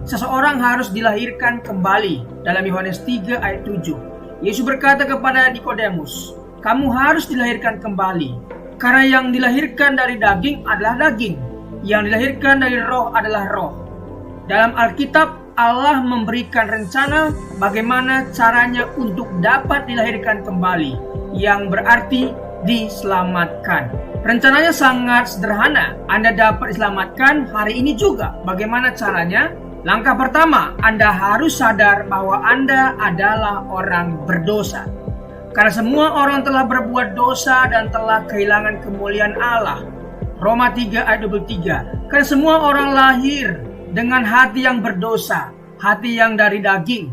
seseorang harus dilahirkan kembali. Dalam Yohanes 3 ayat 7. Yesus berkata kepada Nikodemus, kamu harus dilahirkan kembali. Karena yang dilahirkan dari daging adalah daging, yang dilahirkan dari roh adalah roh. Dalam Alkitab, Allah memberikan rencana bagaimana caranya untuk dapat dilahirkan kembali, yang berarti diselamatkan. Rencananya sangat sederhana. Anda dapat diselamatkan hari ini juga. Bagaimana caranya? Langkah pertama, Anda harus sadar bahwa Anda adalah orang berdosa. Karena semua orang telah berbuat dosa dan telah kehilangan kemuliaan Allah. Roma 3 ayat 23. Karena semua orang lahir dengan hati yang berdosa, hati yang dari daging.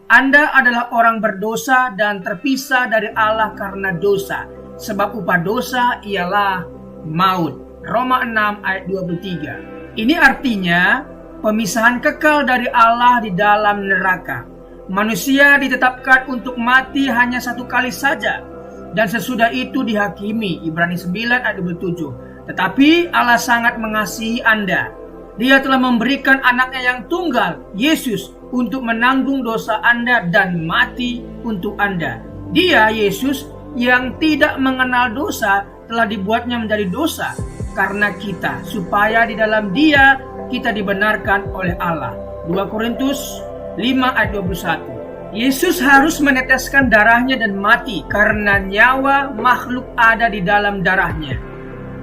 Anda adalah orang berdosa dan terpisah dari Allah karena dosa. Sebab upah dosa ialah maut. Roma 6 ayat 23. Ini artinya pemisahan kekal dari Allah di dalam neraka. Manusia ditetapkan untuk mati hanya satu kali saja, dan sesudah itu dihakimi. Ibrani 9 ayat 27. Tetapi Allah sangat mengasihi Anda. Dia telah memberikan anaknya yang tunggal, Yesus, untuk menanggung dosa Anda dan mati untuk Anda. Dia, Yesus, yang tidak mengenal dosa, telah dibuatnya menjadi dosa karena kita, supaya di dalam Dia kita dibenarkan oleh Allah. 2 Korintus 5 ayat 21. Yesus harus meneteskan darahnya dan mati karena nyawa makhluk ada di dalam darahnya.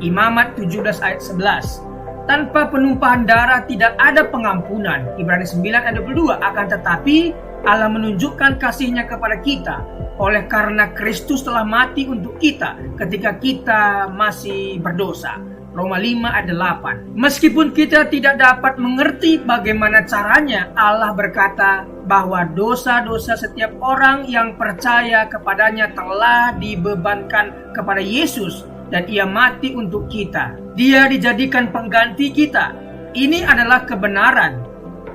Imamat 17 ayat 11. Tanpa penumpahan darah tidak ada pengampunan. Ibrani 9 ayat 22. Akan tetapi Allah menunjukkan kasih-Nya kepada kita oleh karena Kristus telah mati untuk kita ketika kita masih berdosa. Roma 5 ayat 8. Meskipun kita tidak dapat mengerti bagaimana caranya, Allah berkata bahwa dosa-dosa setiap orang yang percaya kepadanya telah dibebankan kepada Yesus dan Ia mati untuk kita. Dia dijadikan pengganti kita. Ini adalah kebenaran.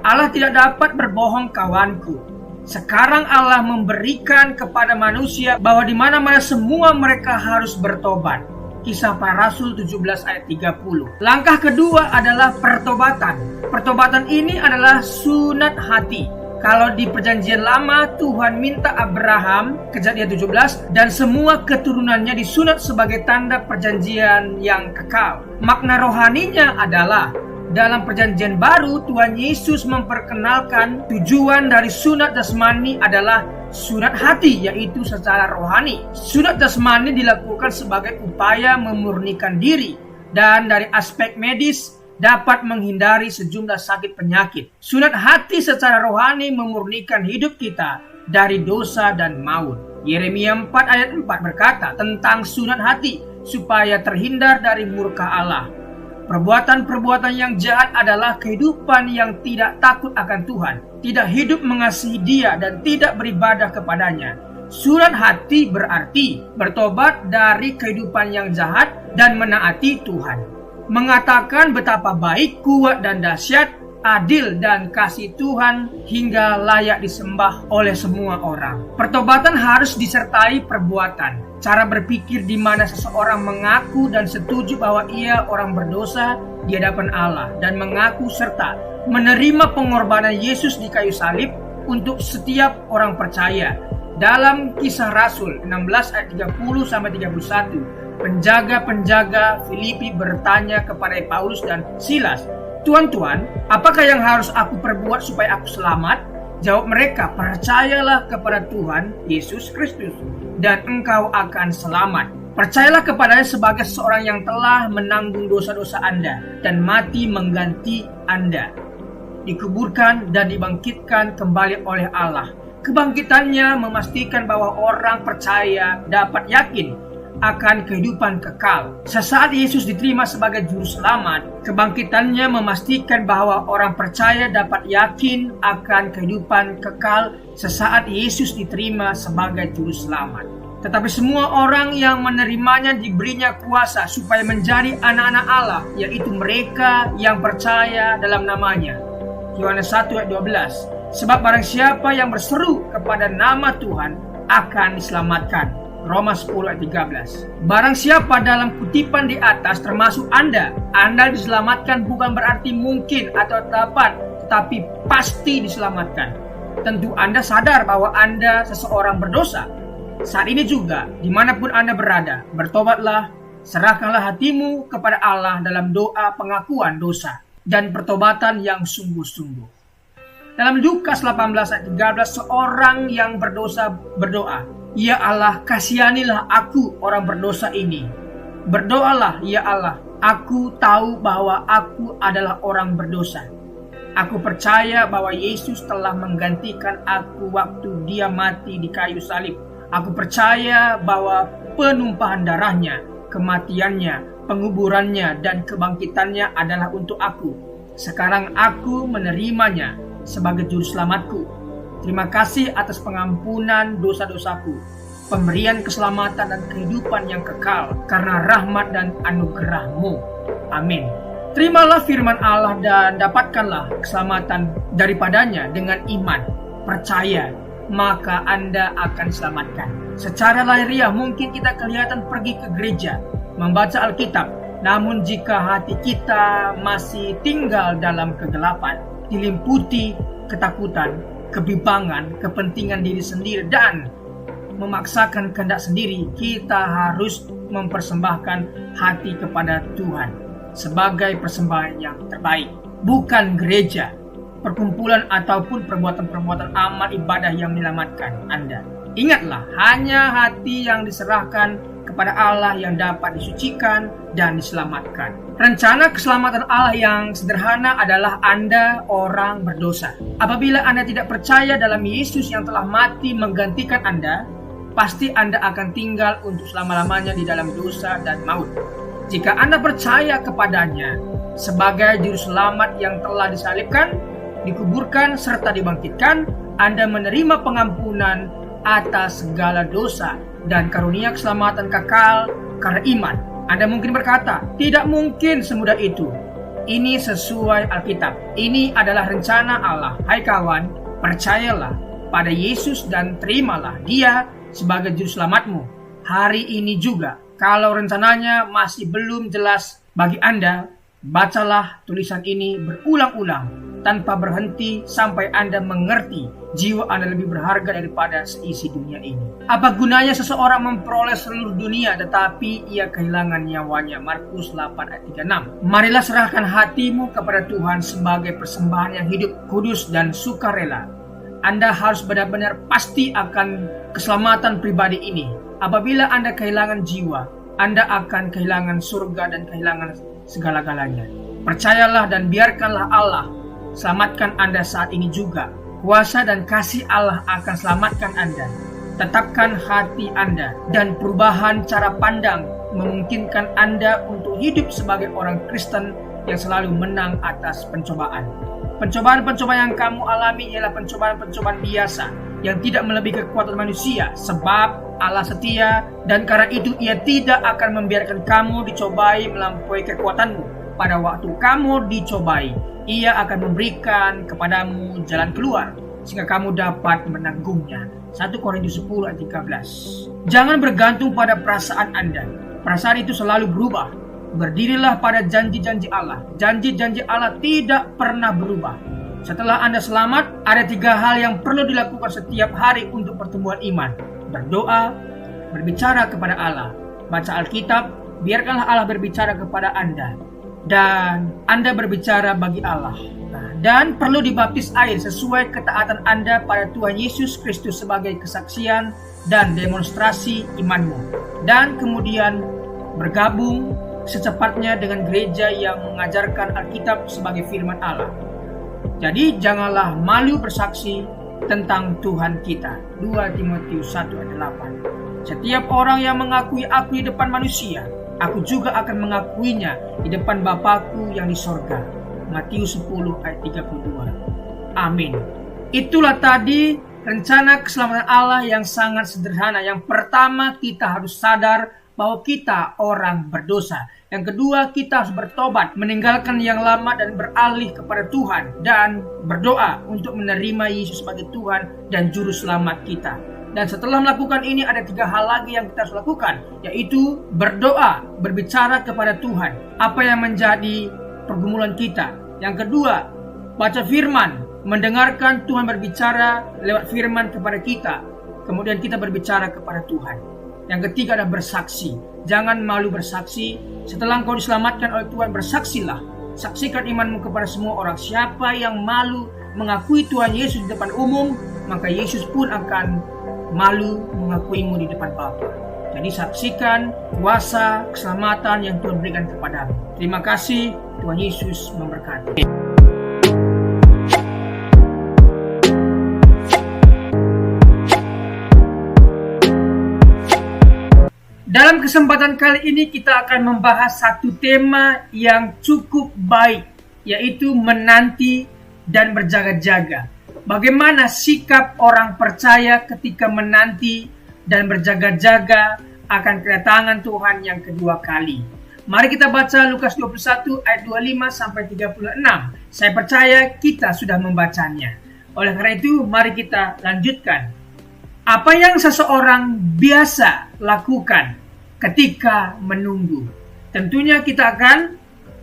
Allah tidak dapat berbohong, kawanku. Sekarang Allah memberikan kepada manusia bahwa di mana-mana semua mereka harus bertobat. Kisah Para Rasul 17 ayat 30. Langkah kedua adalah pertobatan. Pertobatan ini adalah sunat hati. Kalau di perjanjian lama Tuhan minta Abraham, Kejadian 17, dan semua keturunannya disunat sebagai tanda perjanjian yang kekal. Makna rohaninya adalah dalam perjanjian baru Tuhan Yesus memperkenalkan tujuan dari sunat jasmani adalah sunat hati, yaitu secara rohani. Sunat jasmani dilakukan sebagai upaya memurnikan diri dan dari aspek medis dapat menghindari sejumlah sakit penyakit. Sunat hati secara rohani memurnikan hidup kita dari dosa dan maut. Yeremia 4 ayat 4 berkata tentang sunat hati supaya terhindar dari murka Allah. Perbuatan-perbuatan yang jahat adalah kehidupan yang tidak takut akan Tuhan, tidak hidup mengasihi Dia dan tidak beribadah kepadanya. Sunat hati berarti bertobat dari kehidupan yang jahat dan menaati Tuhan. Mengatakan betapa baik, kuat dan dahsyat, adil dan kasih Tuhan hingga layak disembah oleh semua orang. Pertobatan harus disertai perbuatan. Cara berpikir di mana seseorang mengaku dan setuju bahwa ia orang berdosa di hadapan Allah dan mengaku serta menerima pengorbanan Yesus di kayu salib untuk setiap orang percaya. Dalam Kisah Rasul 16 ayat 30-31, penjaga-penjaga Filipi bertanya kepada Paulus dan Silas, "Tuan-tuan, apakah yang harus aku perbuat supaya aku selamat?" Jawab mereka, "Percayalah kepada Tuhan Yesus Kristus dan engkau akan selamat." Percayalah kepadanya sebagai seorang yang telah menanggung dosa-dosa Anda dan mati mengganti Anda, dikuburkan dan dibangkitkan kembali oleh Allah. Kebangkitannya memastikan bahwa orang percaya dapat yakin akan kehidupan kekal. Sesaat Yesus diterima sebagai juru selamat, kebangkitannya memastikan bahwa orang percaya dapat yakin akan kehidupan kekal sesaat Yesus diterima sebagai juru selamat. Tetapi semua orang yang menerimanya diberinya kuasa supaya menjadi anak-anak Allah, yaitu mereka yang percaya dalam namanya. Yohanes 1 ayat 12. Sebab barang siapa yang berseru kepada nama Tuhan akan diselamatkan. Roma 10 ayat 13. Barang siapa dalam kutipan di atas termasuk Anda diselamatkan bukan berarti mungkin atau dapat, tetapi pasti diselamatkan. Tentu Anda sadar bahwa Anda seseorang berdosa. Saat ini juga, dimanapun Anda berada, bertobatlah, serahkanlah hatimu kepada Allah dalam doa pengakuan dosa dan pertobatan yang sungguh-sungguh. Dalam Lukas 18 ayat 13, seorang yang berdosa berdoa, Ya Allah, kasihanilah aku orang berdosa ini. Berdoalah, ya Allah, aku tahu bahwa aku adalah orang berdosa. Aku percaya bahwa Yesus telah menggantikan aku waktu dia mati di kayu salib. Aku percaya bahwa penumpahan darahnya, kematiannya, penguburannya, dan kebangkitannya adalah untuk aku. Sekarang aku menerimanya sebagai juru selamatku. Terima kasih atas pengampunan dosa-dosaku, pemberian keselamatan dan kehidupan yang kekal karena rahmat dan anugerah-Mu. Amin. Terimalah firman Allah dan dapatkanlah keselamatan daripadanya dengan iman. Percaya, maka Anda akan diselamatkan. Secara lahiriah mungkin kita kelihatan pergi ke gereja, membaca Alkitab. Namun jika hati kita masih tinggal dalam kegelapan, dilimputi ketakutan, kebimbangan, kepentingan diri sendiri, dan memaksakan kehendak sendiri, kita harus mempersembahkan hati kepada Tuhan sebagai persembahan yang terbaik. Bukan gereja, perkumpulan, ataupun perbuatan-perbuatan amal ibadah yang menyelamatkan Anda. Ingatlah, hanya hati yang diserahkan kepada Allah yang dapat disucikan dan diselamatkan. Rencana keselamatan Allah yang sederhana adalah Anda orang berdosa. Apabila Anda tidak percaya dalam Yesus yang telah mati menggantikan Anda, pasti Anda akan tinggal untuk selama-lamanya di dalam dosa dan maut. Jika Anda percaya kepadanya sebagai juru selamat yang telah disalibkan, dikuburkan, serta dibangkitkan, Anda menerima pengampunan atas segala dosa dan karunia keselamatan kekal karena iman. Anda mungkin berkata, tidak mungkin semudah itu. Ini sesuai Alkitab. Ini adalah rencana Allah. Hai kawan, percayalah pada Yesus dan terimalah Dia sebagai juru selamatmu. Hari ini juga, kalau rencananya masih belum jelas bagi Anda, bacalah tulisan ini berulang-ulang tanpa berhenti sampai Anda mengerti jiwa Anda lebih berharga daripada seisi dunia ini. Apa gunanya seseorang memperoleh seluruh dunia tetapi ia kehilangan nyawanya? Markus 8 ayat 36. Marilah serahkan hatimu kepada Tuhan sebagai persembahan yang hidup, kudus, dan sukarela. Anda harus benar-benar pasti akan keselamatan pribadi ini. Apabila Anda kehilangan jiwa, Anda akan kehilangan surga dan kehilangan segala-galanya. Percayalah dan biarkanlah Allah selamatkan Anda saat ini juga. Kuasa dan kasih Allah akan selamatkan Anda. Tetapkan hati Anda dan perubahan cara pandang memungkinkan Anda untuk hidup sebagai orang Kristen yang selalu menang atas pencobaan. Pencobaan-pencobaan yang kamu alami ialah pencobaan-pencobaan biasa yang tidak melebihi kekuatan manusia, sebab Allah setia dan karena itu Ia tidak akan membiarkan kamu dicobai melampaui kekuatanmu. Pada waktu kamu dicobai, Ia akan memberikan kepadamu jalan keluar sehingga kamu dapat menanggungnya. 1 Korintus 10 ayat 13. Jangan bergantung pada perasaan Anda. Perasaan itu selalu berubah. Berdirilah pada janji-janji Allah. Janji-janji Allah tidak pernah berubah. Setelah Anda selamat, ada 3 hal yang perlu dilakukan setiap hari untuk pertumbuhan iman. Berdoa, berbicara kepada Allah, baca Alkitab, biarkanlah Allah berbicara kepada Anda, dan Anda berbicara bagi Allah. Dan perlu dibaptis air sesuai ketaatan Anda pada Tuhan Yesus Kristus sebagai kesaksian dan demonstrasi imanmu. Dan kemudian bergabung secepatnya dengan gereja yang mengajarkan Alkitab sebagai firman Allah. Jadi janganlah malu bersaksi tentang Tuhan kita. 2 Timotius 1 ayat 8. Setiap orang yang mengakui aku di depan manusia, aku juga akan mengakuinya di depan Bapakku yang di sorga. Matius 10 ayat 32. Amin. Itulah tadi rencana keselamatan Allah yang sangat sederhana. Yang pertama, kita harus sadar bahwa kita orang berdosa. Yang kedua, kita harus bertobat, meninggalkan yang lama dan beralih kepada Tuhan, dan berdoa untuk menerima Yesus sebagai Tuhan dan Juru Selamat kita. Dan setelah melakukan ini, ada 3 hal lagi yang kita harus lakukan, yaitu berdoa, berbicara kepada Tuhan, apa yang menjadi pergumulan kita. Yang kedua, baca firman, mendengarkan Tuhan berbicara lewat firman kepada kita, kemudian kita berbicara kepada Tuhan. Yang ketiga adalah bersaksi. Jangan malu bersaksi. Setelah engkau diselamatkan oleh Tuhan, bersaksilah. Saksikan imanmu kepada semua orang. Siapa yang malu mengakui Tuhan Yesus di depan umum, maka Yesus pun akan malu mengakuimu di depan Bapa. Jadi saksikan kuasa keselamatan yang Tuhan berikan kepadamu. Terima kasih, Tuhan Yesus memberkati. Dalam kesempatan kali ini kita akan membahas satu tema yang cukup baik, yaitu menanti dan berjaga-jaga. Bagaimana sikap orang percaya ketika menanti dan berjaga-jaga akan kedatangan Tuhan yang kedua kali. Mari kita baca Lukas 21 ayat 25 sampai 36. Saya percaya kita sudah membacanya. Oleh karena itu, mari kita lanjutkan. Apa yang seseorang biasa lakukan ketika menunggu? Tentunya kita akan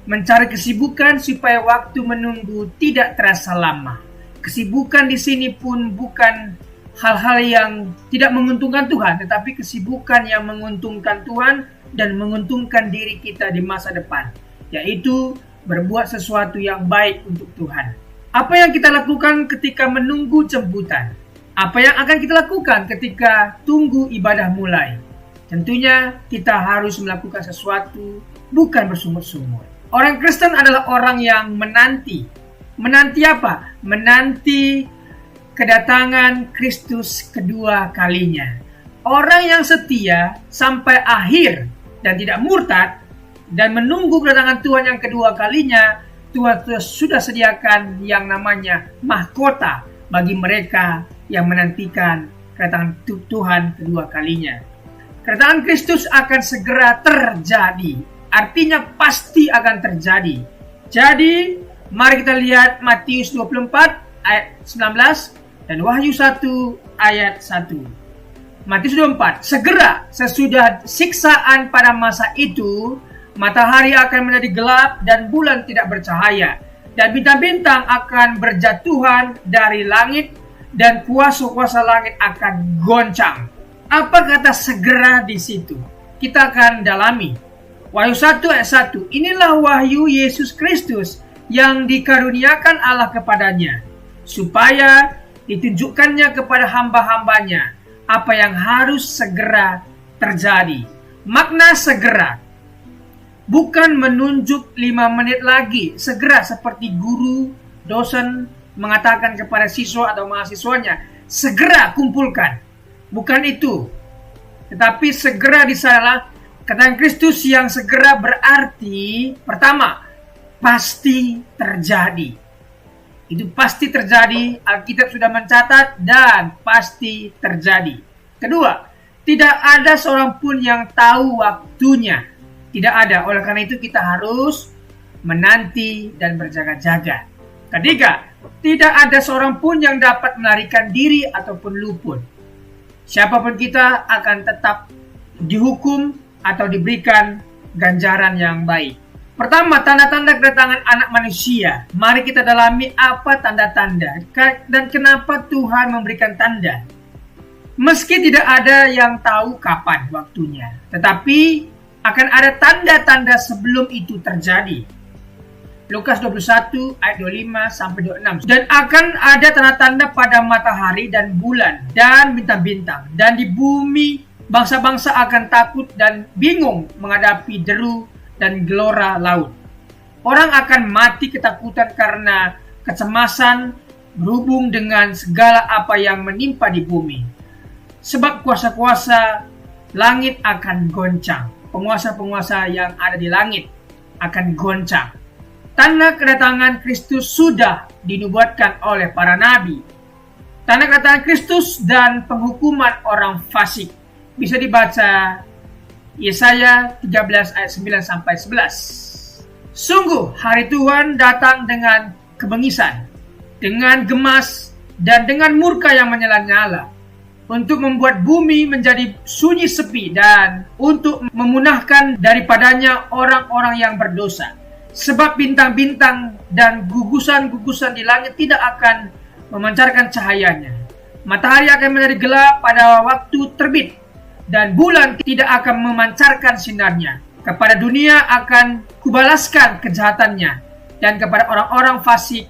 mencari kesibukan supaya waktu menunggu tidak terasa lama. Kesibukan di sini pun bukan hal-hal yang tidak menguntungkan Tuhan, tetapi kesibukan yang menguntungkan Tuhan dan menguntungkan diri kita di masa depan, yaitu berbuat sesuatu yang baik untuk Tuhan. Apa yang kita lakukan ketika menunggu jemputan? Apa yang akan kita lakukan ketika tunggu ibadah mulai? Tentunya kita harus melakukan sesuatu, bukan bersumur-sumur. Orang Kristen adalah orang yang menanti. Menanti apa? Menanti kedatangan Kristus kedua kalinya. Orang yang setia sampai akhir dan tidak murtad dan menunggu kedatangan Tuhan yang kedua kalinya, Tuhan sudah sediakan yang namanya mahkota bagi mereka yang menantikan kedatangan Tuhan kedua kalinya. Kedatangan Kristus akan segera terjadi. Artinya pasti akan terjadi. Jadi, mari kita lihat Matius 24 ayat 19 dan Wahyu 1 ayat 1. Matius 24. Segera sesudah siksaan pada masa itu, matahari akan menjadi gelap dan bulan tidak bercahaya, dan bintang-bintang akan berjatuhan dari langit dan kuasa-kuasa langit akan goncang. Apa kata segera di situ? Kita akan dalami. Wahyu 1 ayat 1. Inilah wahyu Yesus Kristus yang dikaruniakan Allah kepadanya, supaya ditunjukkannya kepada hamba-hambanya apa yang harus segera terjadi. Makna segera bukan menunjuk 5 menit lagi, segera seperti guru, dosen mengatakan kepada siswa atau mahasiswanya, segera kumpulkan. Bukan itu. Tetapi segera di sana, kedatangan Kristus yang segera berarti, pertama, pasti terjadi. Itu pasti terjadi, Alkitab sudah mencatat dan pasti terjadi. Kedua, tidak ada seorang pun yang tahu waktunya. Tidak ada, oleh karena itu kita harus menanti dan berjaga-jaga. Ketiga, tidak ada seorang pun yang dapat melarikan diri ataupun luput. Siapapun kita akan tetap dihukum atau diberikan ganjaran yang baik. Pertama, tanda-tanda kedatangan anak manusia. Mari kita dalami apa tanda-tanda dan kenapa Tuhan memberikan tanda. Meski tidak ada yang tahu kapan waktunya, tetapi akan ada tanda-tanda sebelum itu terjadi. Lukas 21 ayat 25 sampai 26. Dan akan ada tanda-tanda pada matahari dan bulan dan bintang-bintang, dan di bumi bangsa-bangsa akan takut dan bingung menghadapi deru dan gelora laut. Orang akan mati ketakutan karena kecemasan berhubung dengan segala apa yang menimpa di bumi. Sebab kuasa-kuasa langit akan goncang. Penguasa-penguasa yang ada di langit akan goncang. Tanda kedatangan Kristus sudah dinubuatkan oleh para nabi. Tanda kedatangan Kristus dan penghukuman orang fasik. Bisa dibaca Yesaya 13 ayat 9 sampai 11. Sungguh hari Tuhan datang dengan kebengisan, dengan gemas dan dengan murka yang menyala-nyala, untuk membuat bumi menjadi sunyi sepi dan untuk memunahkan daripadanya orang-orang yang berdosa. Sebab bintang-bintang dan gugusan-gugusan di langit tidak akan memancarkan cahayanya. Matahari akan menjadi gelap pada waktu terbit, dan bulan tidak akan memancarkan sinarnya. Kepada dunia akan kubalaskan kejahatannya, dan kepada orang-orang fasik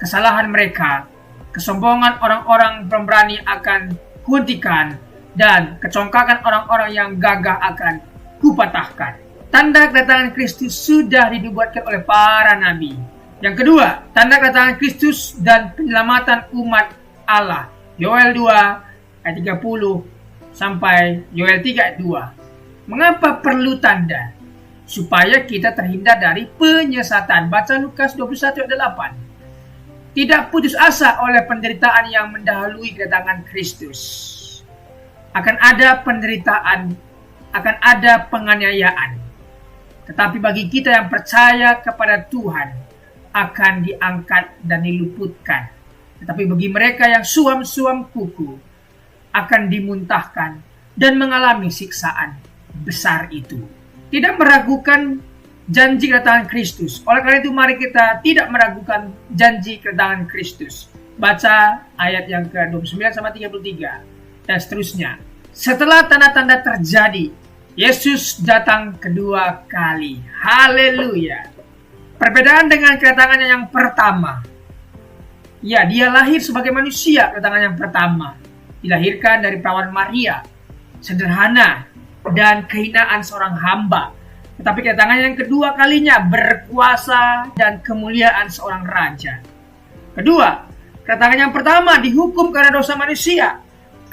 kesalahan mereka. Kesombongan orang-orang pemberani akan kuhentikan, dan kecongkakan orang-orang yang gagah akan kupatahkan. Tanda kedatangan Kristus sudah dinubuatkan oleh para nabi. Yang kedua, tanda kedatangan Kristus dan penyelamatan umat Allah. Yoel 2 ayat 30 sampai Yoel 3 ayat 2. Mengapa perlu tanda? Supaya kita terhindar dari penyesatan. Baca Lukas 21 ayat 8. Tidak putus asa oleh penderitaan yang mendahului kedatangan Kristus. Akan ada penderitaan, akan ada penganiayaan. Tetapi bagi kita yang percaya kepada Tuhan, akan diangkat dan diluputkan. Tetapi bagi mereka yang suam-suam kuku, akan dimuntahkan dan mengalami siksaan besar itu. Tidak meragukan janji kedatangan Kristus. Oleh karena itu mari kita tidak meragukan janji kedatangan Kristus. Baca ayat yang ke-29 sampai 33 dan seterusnya. Setelah tanda-tanda terjadi, Yesus datang kedua kali. Haleluya. Perbedaan dengan kedatangannya yang pertama. Ya, dia lahir sebagai manusia kedatangan yang pertama. Dilahirkan dari perawan Maria. Sederhana dan kehinaan seorang hamba. Tetapi kedatangannya yang kedua kalinya berkuasa dan kemuliaan seorang raja. Kedua, kedatangan yang pertama dihukum karena dosa manusia.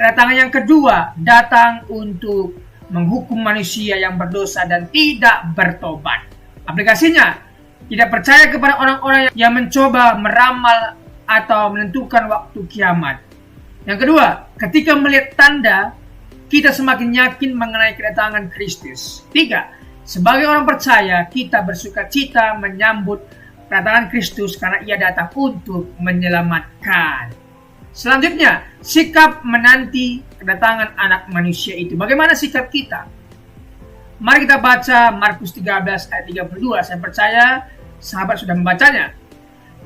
Kedatangan yang kedua datang untuk menghukum manusia yang berdosa dan tidak bertobat. Aplikasinya, tidak percaya kepada orang-orang yang mencoba meramal atau menentukan waktu kiamat. Yang kedua, ketika melihat tanda, kita semakin yakin mengenai kedatangan Kristus. 3. Sebagai orang percaya, kita bersukacita menyambut kedatangan Kristus karena ia datang untuk menyelamatkan. Selanjutnya, sikap menanti kedatangan anak manusia itu. Bagaimana sikap kita? Mari kita baca Markus 13 ayat 32. Saya percaya sahabat sudah membacanya.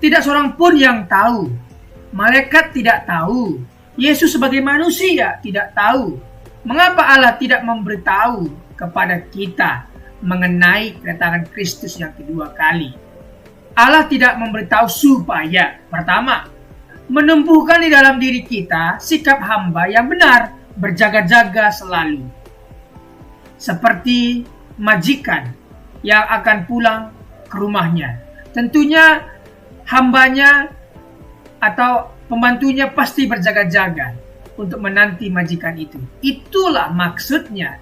Tidak seorang pun yang tahu. Malaikat tidak tahu. Yesus sebagai manusia tidak tahu. Mengapa Allah tidak memberitahu kepada kita mengenai kedatangan Kristus yang kedua kali? Allah tidak memberitahu supaya, pertama, menumbuhkan di dalam diri kita sikap hamba yang benar, berjaga-jaga selalu. Seperti majikan yang akan pulang ke rumahnya. Tentunya hambanya atau pembantunya pasti berjaga-jaga untuk menanti majikan itu. Itulah maksudnya.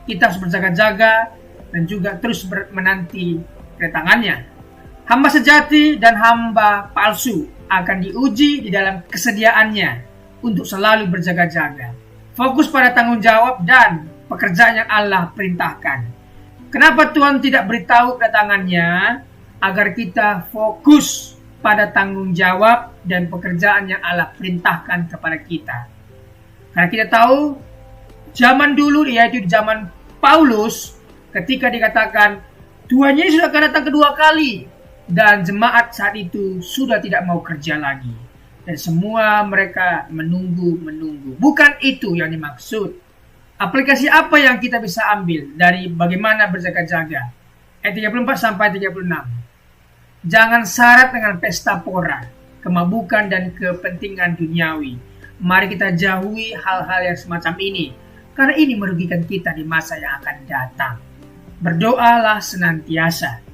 Kita harus berjaga-jaga dan juga terus menanti kedatangannya. Hamba sejati dan hamba palsu akan diuji di dalam kesediaannya untuk selalu berjaga-jaga. Fokus pada tanggung jawab dan pekerjaan yang Allah perintahkan. Kenapa Tuhan tidak beritahu kedatangannya? Agar kita fokus pada tanggung jawab dan pekerjaan yang Allah perintahkan kepada kita. Karena kita tahu zaman dulu, yaitu di zaman Paulus, ketika dikatakan Tuhan Yesus akan datang kedua kali, dan jemaat saat itu sudah tidak mau kerja lagi. Dan semua mereka menunggu. Bukan itu yang dimaksud. Aplikasi apa yang kita bisa ambil dari bagaimana berjaga-jaga? Ayat 34 sampai 36. Jangan syarat dengan pesta pora, kemabukan dan kepentingan duniawi. Mari kita jauhi hal-hal yang semacam ini, karena ini merugikan kita di masa yang akan datang. Berdoalah senantiasa.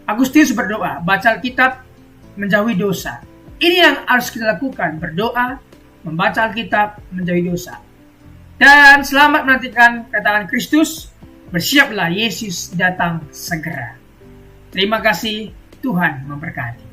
Agustinus berdoa, baca Alkitab, menjauhi dosa. Ini yang harus kita lakukan, berdoa, membaca Alkitab, menjauhi dosa. Dan selamat menantikan kedatangan Kristus, bersiaplah Yesus datang segera. Terima kasih, Tuhan memberkati.